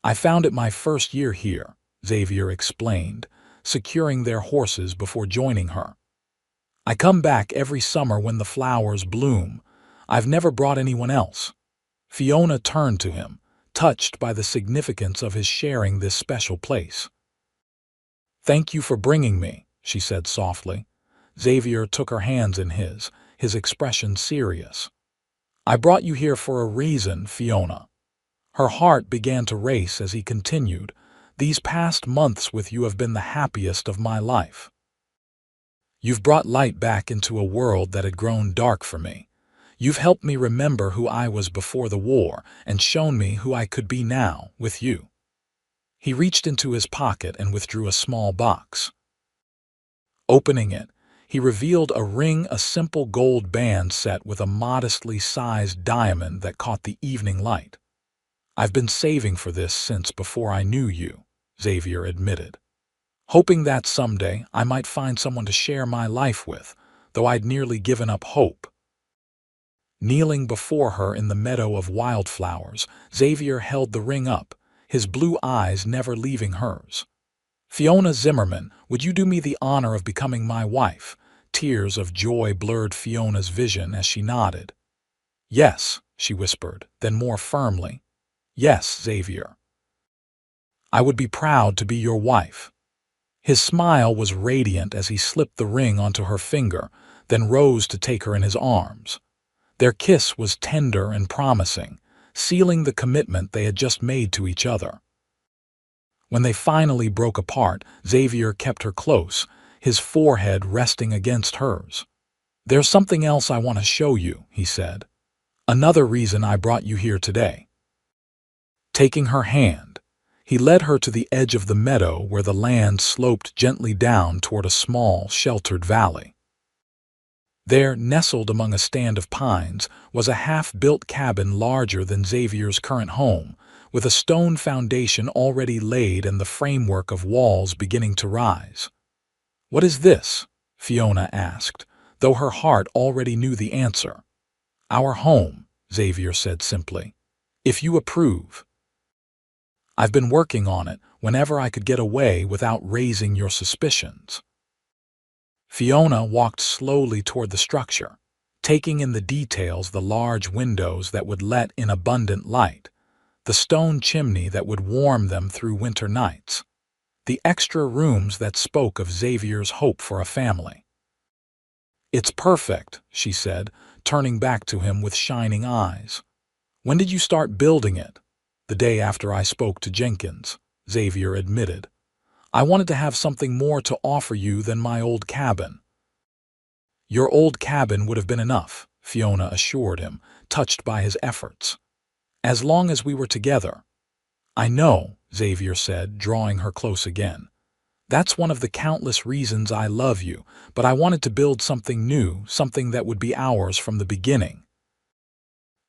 I found it my first year here, Xavier explained, securing their horses before joining her. I come back every summer when the flowers bloom. I've never brought anyone else. Fiona turned to him, touched by the significance of his sharing this special place. Thank you for bringing me, she said softly. Xavier took her hands in his expression serious. I brought you here for a reason, Fiona. Her heart began to race as he continued, These past months with you have been the happiest of my life. You've brought light back into a world that had grown dark for me. You've helped me remember who I was before the war and shown me who I could be now with you." He reached into his pocket and withdrew a small box. Opening it, he revealed a simple gold band set with a modestly sized diamond that caught the evening light. "I've been saving for this since before I knew you," Xavier admitted, "hoping that someday I might find someone to share my life with, though I'd nearly given up hope." Kneeling before her in the meadow of wildflowers, Xavier held the ring up, his blue eyes never leaving hers. "Fiona Zimmerman, would you do me the honor of becoming my wife?" Tears of joy blurred Fiona's vision as she nodded. "Yes," she whispered, then more firmly, "Yes, Xavier. I would be proud to be your wife." His smile was radiant as he slipped the ring onto her finger, then rose to take her in his arms. Their kiss was tender and promising, sealing the commitment they had just made to each other. When they finally broke apart, Xavier kept her close, his forehead resting against hers. "There's something else I want to show you," he said. "Another reason I brought you here today." Taking her hand, he led her to the edge of the meadow where the land sloped gently down toward a small, sheltered valley. There, nestled among a stand of pines, was a half-built cabin larger than Xavier's current home, with a stone foundation already laid and the framework of walls beginning to rise. "What is this?" Fiona asked, though her heart already knew the answer. "Our home," Xavier said simply. "If you approve." "I've been working on it whenever I could get away without raising your suspicions." Fiona walked slowly toward the structure, taking in the details: the large windows that would let in abundant light, the stone chimney that would warm them through winter nights, the extra rooms that spoke of Xavier's hope for a family. "It's perfect," she said, turning back to him with shining eyes. "When did you start building it?" "The day after I spoke to Jenkins," Xavier admitted. "I wanted to have something more to offer you than my old cabin." "Your old cabin would have been enough," Fiona assured him, touched by his efforts. "As long as we were together." "I know," Xavier said, drawing her close again. "That's one of the countless reasons I love you, but I wanted to build something new, something that would be ours from the beginning."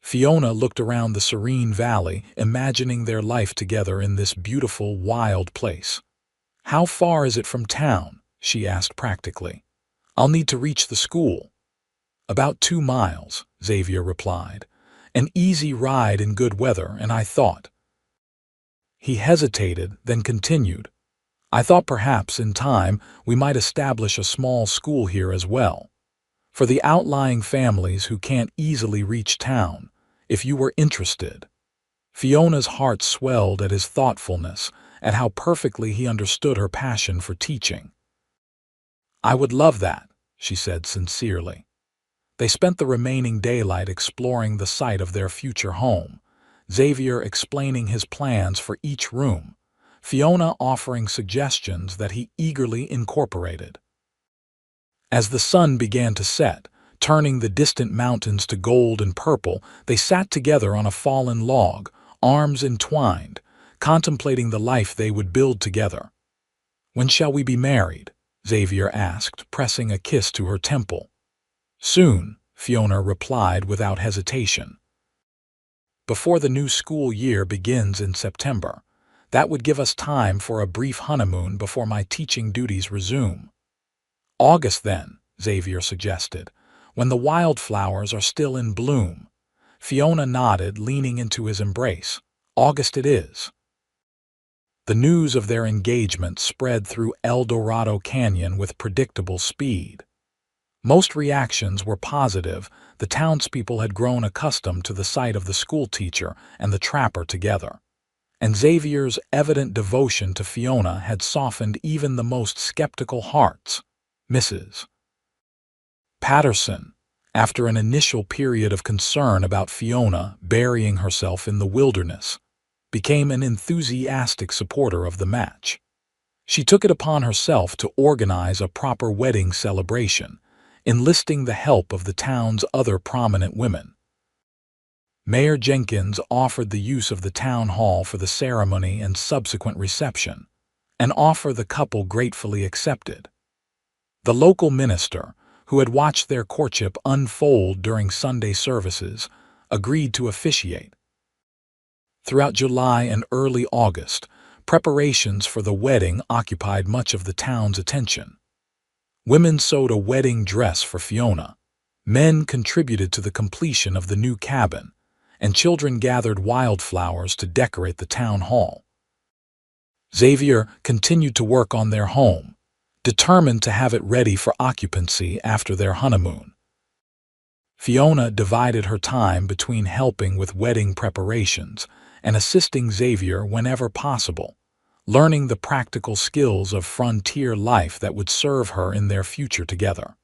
Fiona looked around the serene valley, imagining their life together in this beautiful, wild place. "How far is it from town?" she asked practically. "I'll need to reach the school." "About 2 miles, Xavier replied. "An easy ride in good weather, and I thought—" He hesitated, then continued. "I thought perhaps, in time, we might establish a small school here as well. For the outlying families who can't easily reach town, if you were interested." Fiona's heart swelled at his thoughtfulness, at how perfectly he understood her passion for teaching. "I would love that," she said sincerely. They spent the remaining daylight exploring the site of their future home, Xavier explaining his plans for each room, Fiona offering suggestions that he eagerly incorporated. As the sun began to set, turning the distant mountains to gold and purple, they sat together on a fallen log, arms entwined, contemplating the life they would build together. "When shall we be married?" Xavier asked, pressing a kiss to her temple. "Soon," Fiona replied without hesitation. "Before the new school year begins in September. That would give us time for a brief honeymoon before my teaching duties resume." "August, then," Xavier suggested, "when the wildflowers are still in bloom." Fiona nodded, leaning into his embrace. "August it is." The news of their engagement spread through El Dorado Canyon with predictable speed. Most reactions were positive. The townspeople had grown accustomed to the sight of the schoolteacher and the trapper together. And Xavier's evident devotion to Fiona had softened even the most skeptical hearts. Mrs. Patterson, after an initial period of concern about Fiona burying herself in the wilderness, became an enthusiastic supporter of the match. She took it upon herself to organize a proper wedding celebration, enlisting the help of the town's other prominent women. Mayor Jenkins offered the use of the town hall for the ceremony and subsequent reception, an offer the couple gratefully accepted. The local minister, who had watched their courtship unfold during Sunday services, agreed to officiate. Throughout July and early August, preparations for the wedding occupied much of the town's attention. Women sewed a wedding dress for Fiona, men contributed to the completion of the new cabin, and children gathered wildflowers to decorate the town hall. Xavier continued to work on their home, determined to have it ready for occupancy after their honeymoon. Fiona divided her time between helping with wedding preparations and assisting Xavier whenever possible, learning the practical skills of frontier life that would serve her in their future together.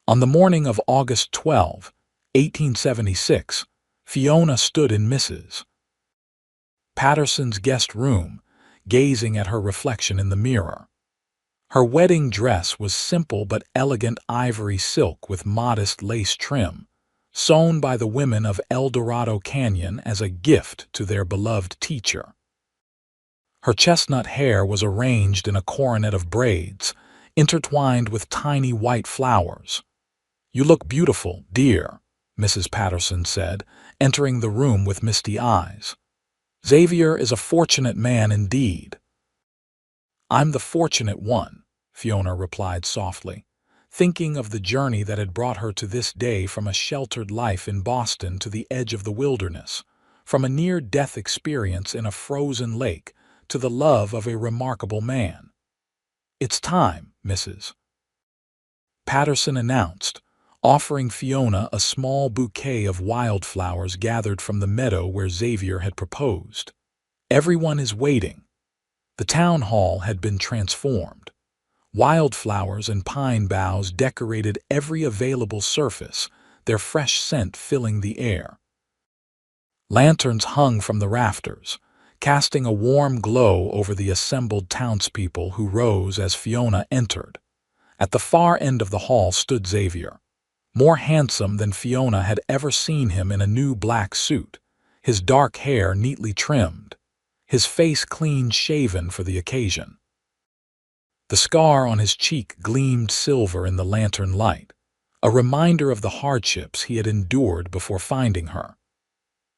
On the morning of August 12, 1876, Fiona stood in Mrs. Patterson's guest room, gazing at her reflection in the mirror. Her wedding dress was simple but elegant ivory silk with modest lace trim, sewn by the women of El Dorado Canyon as a gift to their beloved teacher. Her chestnut hair was arranged in a coronet of braids, intertwined with tiny white flowers. "You look beautiful, dear," Mrs. Patterson said, entering the room with misty eyes. "Xavier is a fortunate man indeed." "I'm the fortunate one," Fiona replied softly, thinking of the journey that had brought her to this day from a sheltered life in Boston to the edge of the wilderness, from a near-death experience in a frozen lake to the love of a remarkable man. "It's time, Mrs. Patterson announced, offering Fiona a small bouquet of wildflowers gathered from the meadow where Xavier had proposed. "Everyone is waiting." The town hall had been transformed. Wildflowers and pine boughs decorated every available surface, their fresh scent filling the air. Lanterns hung from the rafters, casting a warm glow over the assembled townspeople who rose as Fiona entered. At the far end of the hall stood Xavier, more handsome than Fiona had ever seen him in a new black suit, his dark hair neatly trimmed, his face clean-shaven for the occasion. The scar on his cheek gleamed silver in the lantern light, a reminder of the hardships he had endured before finding her.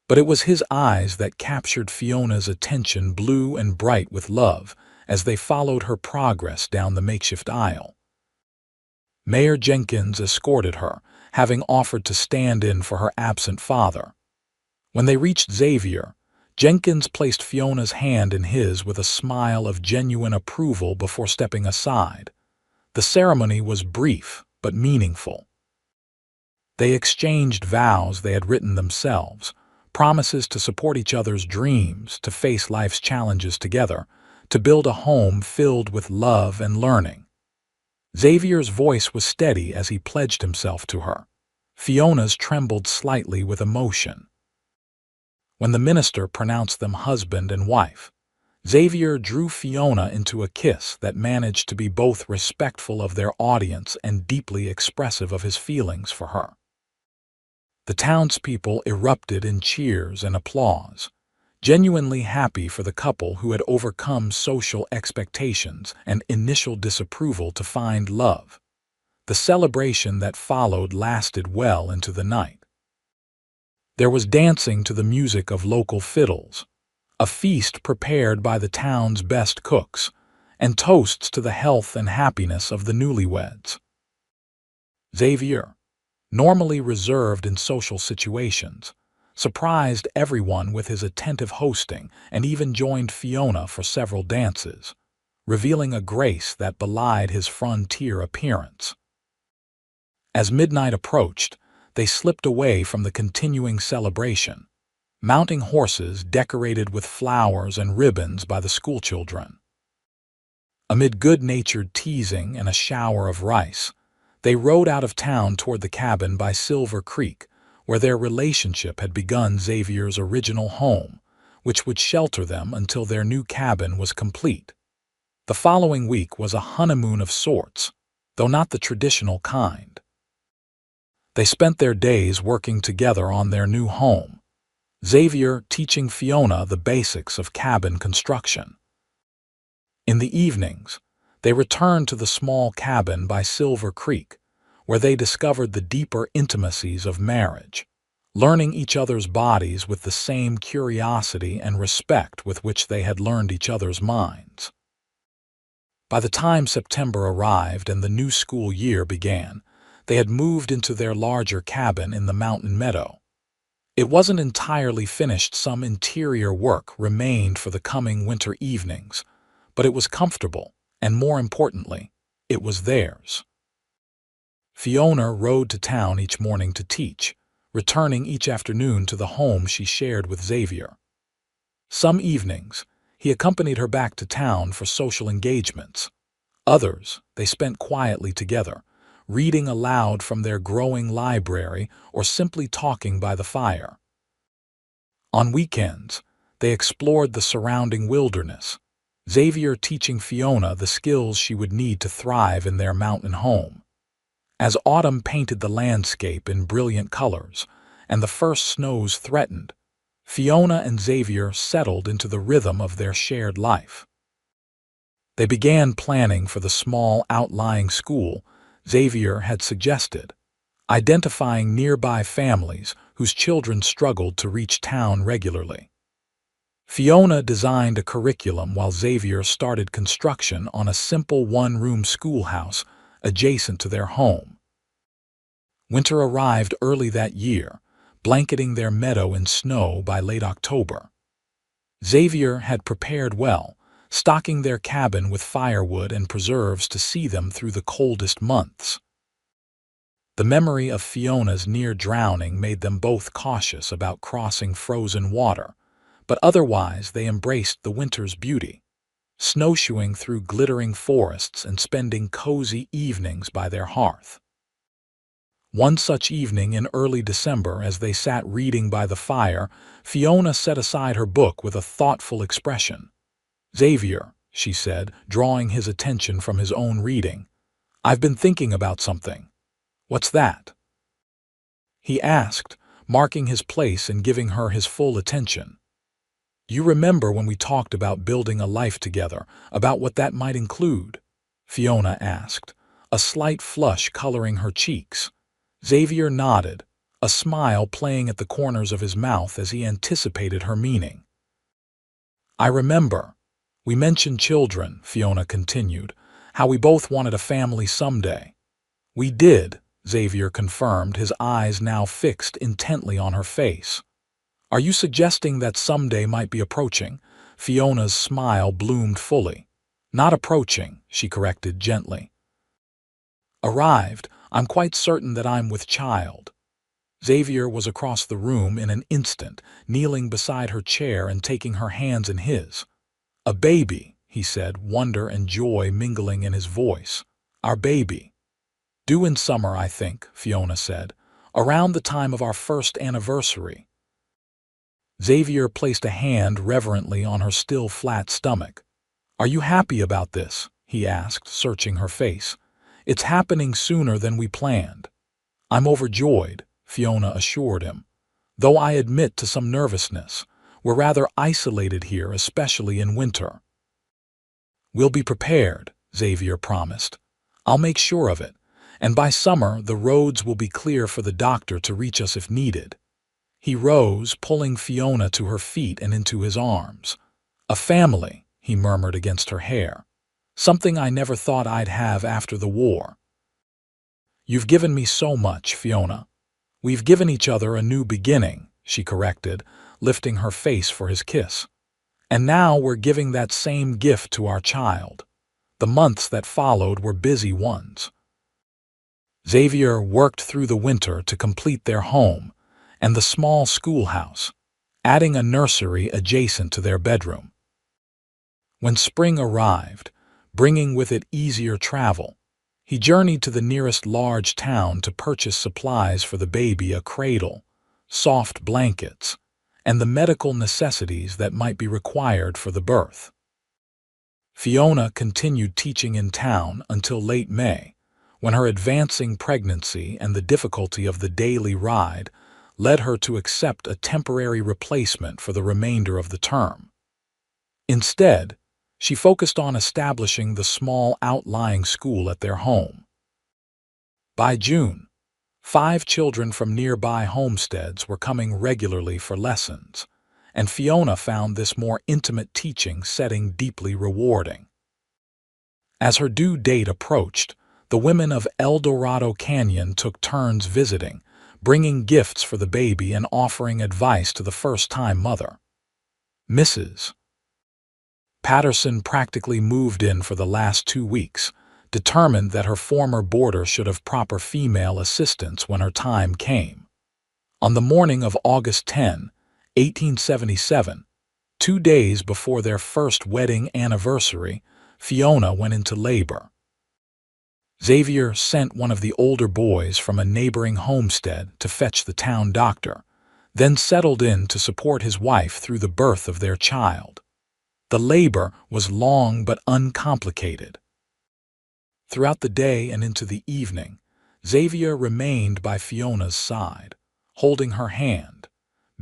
But it was his eyes that captured Fiona's attention, blue and bright with love, as they followed her progress down the makeshift aisle. Mayor Jenkins escorted her, having offered to stand in for her absent father. When they reached Xavier, Jenkins placed Fiona's hand in his with a smile of genuine approval before stepping aside. The ceremony was brief but meaningful. They exchanged vows they had written themselves, promises to support each other's dreams, to face life's challenges together, to build a home filled with love and learning. Xavier's voice was steady as he pledged himself to her. Fiona's trembled slightly with emotion. When the minister pronounced them husband and wife, Xavier drew Fiona into a kiss that managed to be both respectful of their audience and deeply expressive of his feelings for her. The townspeople erupted in cheers and applause, genuinely happy for the couple who had overcome social expectations and initial disapproval to find love. The celebration that followed lasted well into the night. There was dancing to the music of local fiddles, a feast prepared by the town's best cooks, and toasts to the health and happiness of the newlyweds. Xavier, normally reserved in social situations, surprised everyone with his attentive hosting and even joined Fiona for several dances, revealing a grace that belied his frontier appearance. As midnight approached, they slipped away from the continuing celebration, mounting horses decorated with flowers and ribbons by the schoolchildren. Amid good-natured teasing and a shower of rice, they rode out of town toward the cabin by Silver Creek, where their relationship had begun, Xavier's original home, which would shelter them until their new cabin was complete. The following week was a honeymoon of sorts, though not the traditional kind. They spent their days working together on their new home, Xavier teaching Fiona the basics of cabin construction. In the evenings, they returned to the small cabin by Silver Creek, where they discovered the deeper intimacies of marriage, learning each other's bodies with the same curiosity and respect with which they had learned each other's minds. By the time September arrived and the new school year began, they had moved into their larger cabin in the mountain meadow. It wasn't entirely finished. Some interior work remained for the coming winter evenings, but it was comfortable, and more importantly, it was theirs. Fiona rode to town each morning to teach, returning each afternoon to the home she shared with Xavier. Some evenings, he accompanied her back to town for social engagements. Others, they spent quietly together, reading aloud from their growing library or simply talking by the fire. On weekends, they explored the surrounding wilderness, Xavier teaching Fiona the skills she would need to thrive in their mountain home. As autumn painted the landscape in brilliant colors and the first snows threatened, Fiona and Xavier settled into the rhythm of their shared life. They began planning for the small outlying school Xavier had suggested, identifying nearby families whose children struggled to reach town regularly. Fiona designed a curriculum while Xavier started construction on a simple one-room schoolhouse adjacent to their home. Winter arrived early that year, blanketing their meadow in snow by late October. Xavier had prepared well, stocking their cabin with firewood and preserves to see them through the coldest months. The memory of Fiona's near drowning made them both cautious about crossing frozen water, but otherwise they embraced the winter's beauty, snowshoeing through glittering forests and spending cozy evenings by their hearth. One such evening in early December, as they sat reading by the fire, Fiona set aside her book with a thoughtful expression. "Xavier," she said, drawing his attention from his own reading, "I've been thinking about something." "What's that?" he asked, marking his place and giving her his full attention. "You remember when we talked about building a life together, about what that might include?" Fiona asked, a slight flush coloring her cheeks. Xavier nodded, a smile playing at the corners of his mouth as he anticipated her meaning. "I remember. We mentioned children," Fiona continued, "how we both wanted a family someday." "We did," Xavier confirmed, his eyes now fixed intently on her face. "Are you suggesting that someday might be approaching?" Fiona's smile bloomed fully. "Not approaching," she corrected gently. "Arrived. I'm quite certain that I'm with child." Xavier was across the room in an instant, kneeling beside her chair and taking her hands in his. "A baby," he said, wonder and joy mingling in his voice. "Our baby." "Due in summer, I think," Fiona said, "around the time of our first anniversary." Xavier placed a hand reverently on her still flat stomach. "Are you happy about this?" he asked, searching her face. "It's happening sooner than we planned." "I'm overjoyed," Fiona assured him, "though I admit to some nervousness. We're rather isolated here, especially in winter." "We'll be prepared," Xavier promised. "I'll make sure of it, and by summer the roads will be clear for the doctor to reach us if needed." He rose, pulling Fiona to her feet and into his arms. "A family," he murmured against her hair. "Something I never thought I'd have after the war." "You've given me so much, Fiona." "We've given each other a new beginning," she corrected, lifting her face for his kiss. "And now we're giving that same gift to our child." The months that followed were busy ones. Xavier worked through the winter to complete their home and the small schoolhouse, adding a nursery adjacent to their bedroom. When spring arrived, bringing with it easier travel, he journeyed to the nearest large town to purchase supplies for the baby: a cradle, soft blankets, and the medical necessities that might be required for the birth. Fiona continued teaching in town until late May, when her advancing pregnancy and the difficulty of the daily ride led her to accept a temporary replacement for the remainder of the term. Instead, she focused on establishing the small outlying school at their home. By June, 5 children from nearby homesteads were coming regularly for lessons, and Fiona found this more intimate teaching setting deeply rewarding. As her due date approached, the women of El Dorado Canyon took turns visiting, bringing gifts for the baby and offering advice to the first-time mother. Mrs. Patterson practically moved in for the last 2 weeks, determined that her former boarder should have proper female assistance when her time came. On the morning of August 10, 1877, 2 days before their first wedding anniversary, Fiona went into labor. Xavier sent one of the older boys from a neighboring homestead to fetch the town doctor, then settled in to support his wife through the birth of their child. The labor was long but uncomplicated. Throughout the day and into the evening, Xavier remained by Fiona's side, holding her hand,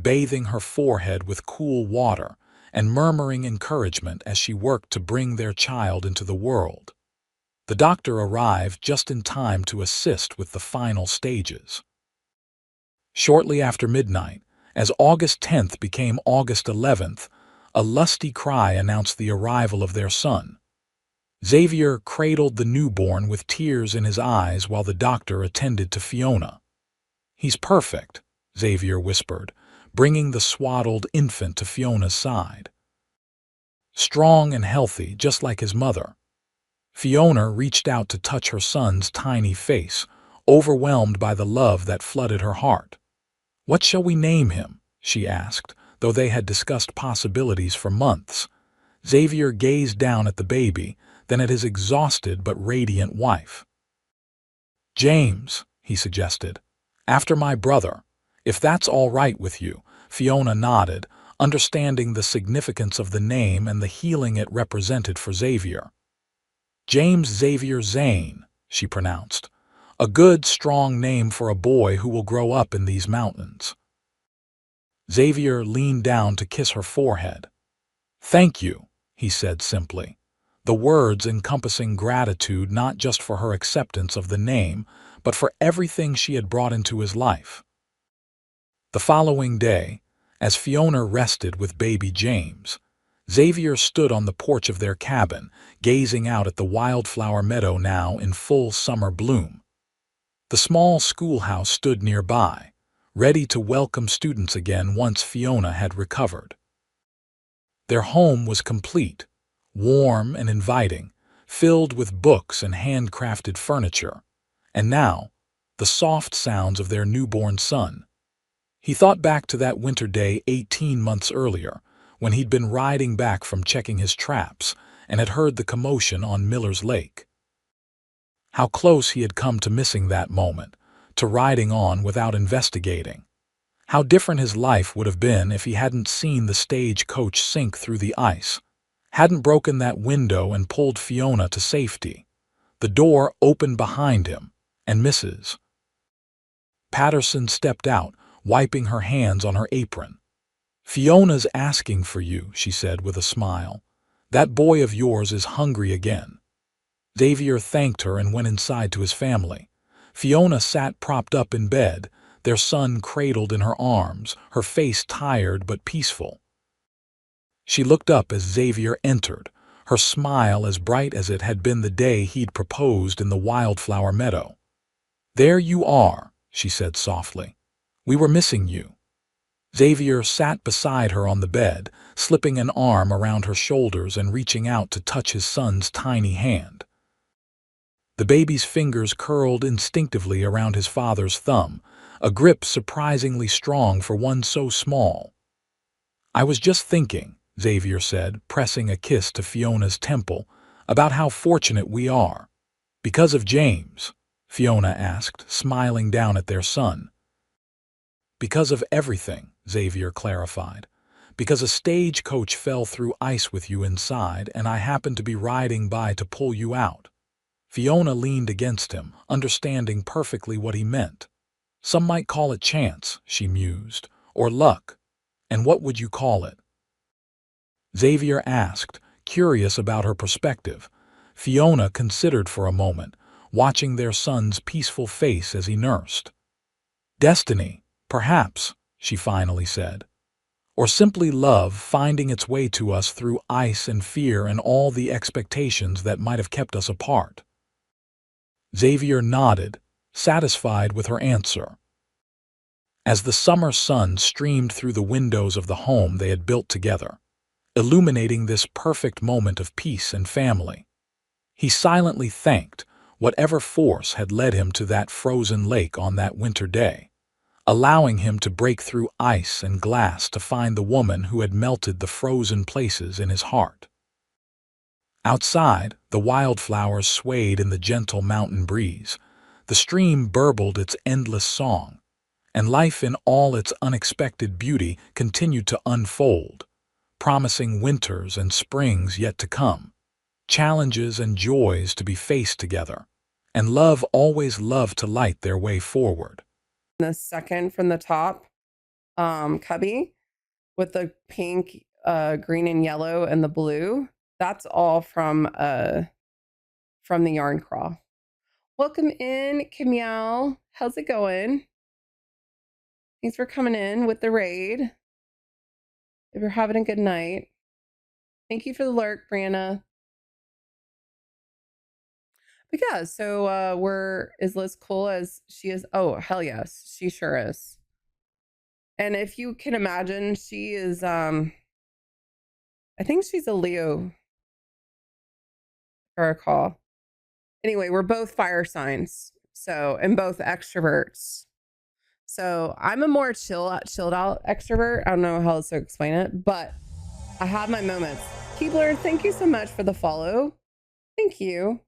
bathing her forehead with cool water, and murmuring encouragement as she worked to bring their child into the world. The doctor arrived just in time to assist with the final stages. Shortly after midnight, as August 10th became August 11th, a lusty cry announced the arrival of their son. Xavier cradled the newborn with tears in his eyes while the doctor attended to Fiona. "He's perfect," Xavier whispered, bringing the swaddled infant to Fiona's side. "Strong and healthy, just like his mother." Fiona reached out to touch her son's tiny face, overwhelmed by the love that flooded her heart. "What shall we name him?" she asked, though they had discussed possibilities for months. Xavier gazed down at the baby, then at his exhausted but radiant wife. "James," he suggested. "After my brother. If that's all right with you." Fiona nodded, understanding the significance of the name and the healing it represented for Xavier. "James Xavier Zane," she pronounced. "A good, strong name for a boy who will grow up in these mountains." Xavier leaned down to kiss her forehead. "Thank you," he said simply, the words encompassing gratitude not just for her acceptance of the name, but for everything she had brought into his life. The following day, as Fiona rested with baby James, Xavier stood on the porch of their cabin, gazing out at the wildflower meadow now in full summer bloom. The small schoolhouse stood nearby, ready to welcome students again once Fiona had recovered. Their home was complete, warm and inviting, filled with books and handcrafted furniture, and now, the soft sounds of their newborn son. He thought back to that winter day 18 months earlier, when he'd been riding back from checking his traps and had heard the commotion on Miller's Lake. How close he had come to missing that moment, to riding on without investigating. How different his life would have been if he hadn't seen the stagecoach sink through the ice, hadn't broken that window and pulled Fiona to safety. The door opened behind him, and Mrs. Patterson stepped out, wiping her hands on her apron. "Fiona's asking for you," she said with a smile. "That boy of yours is hungry again." Xavier thanked her and went inside to his family. Fiona sat propped up in bed, their son cradled in her arms, her face tired but peaceful. She looked up as Xavier entered, her smile as bright as it had been the day he'd proposed in the wildflower meadow. "There you are," she said softly. "We were missing you." Xavier sat beside her on the bed, slipping an arm around her shoulders and reaching out to touch his son's tiny hand. The baby's fingers curled instinctively around his father's thumb, a grip surprisingly strong for one so small. "I was just thinking," Xavier said, pressing a kiss to Fiona's temple, "about how fortunate we are." "Because of James?" Fiona asked, smiling down at their son. "Because of everything," Xavier clarified. "Because a stagecoach fell through ice with you inside, and I happened to be riding by to pull you out." Fiona leaned against him, understanding perfectly what he meant. Some might call it chance, she mused, or luck. And what would you call it? Xavier asked, curious about her perspective. Fiona considered for a moment, watching their son's peaceful face as he nursed. Destiny, perhaps, she finally said. Or simply love finding its way to us through ice and fear and all the expectations that might have kept us apart. Xavier nodded, satisfied with her answer. As the summer sun streamed through the windows of the home they had built together, illuminating this perfect moment of peace and family, he silently thanked whatever force had led him to that frozen lake on that winter day, allowing him to break through ice and glass to find the woman who had melted the frozen places in his heart. Outside, the wildflowers swayed in the gentle mountain breeze, the stream burbled its endless song, and life in all its unexpected beauty continued to unfold, promising winters and springs yet to come, challenges and joys to be faced together, and love always loved to light their way forward. The second from the top cubby with the pink, green and yellow and the blue, that's all from the yarn crawl. Welcome in, Camille. How's it going? Thanks for coming in with the raid. If you're having a good night. Thank you for the lurk, Brianna. But yeah, so is Liz cool as she is? Oh, hell yes, she sure is. And if you can imagine, she is I think she's a Leo, if I recall. Anyway, we're both fire signs, so, and both extroverts. So I'm a more chilled out extrovert. I don't know how else to explain it, but I have my moments. Keebler, thank you so much for the follow. Thank you.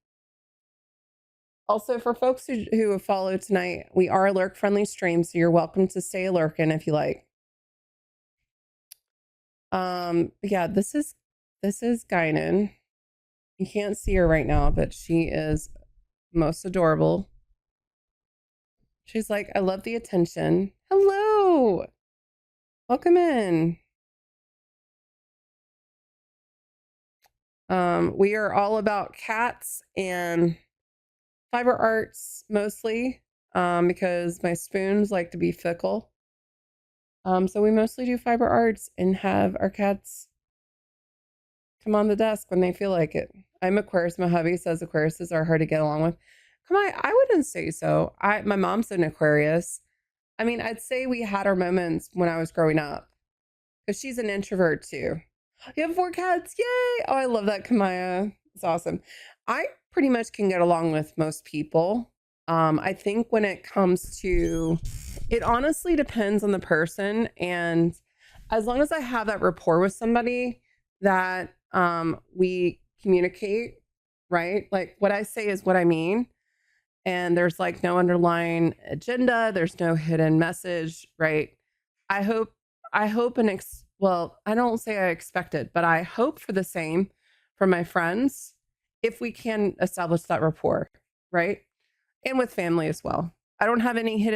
Also, for folks who have followed tonight, we are a lurk-friendly stream, so you're welcome to stay lurking if you like. Yeah, this is Guinan. You can't see her right now, but she is most adorable. She's like, I love the attention. Hello. Welcome in. We are all about cats and fiber arts mostly, because my spoons like to be fickle. So we mostly do fiber arts and have our cats come on the desk when they feel like it. I'm Aquarius. My hubby says Aquariuses are hard to get along with. Come on, I wouldn't say so. My mom's an Aquarius. I mean, I'd say we had our moments when I was growing up, because she's an introvert too. You have 4 cats. Yay. Oh, I love that, Kamaya. It's awesome. I pretty much can get along with most people. I think when it comes to, it honestly depends on the person. And as long as I have that rapport with somebody that we communicate, right? Like what I say is what I mean. And there's like no underlying agenda. There's no hidden message, right? I hope well, I don't say I expect it, but I hope for the same from my friends if we can establish that rapport, right? And with family as well. I don't have any hidden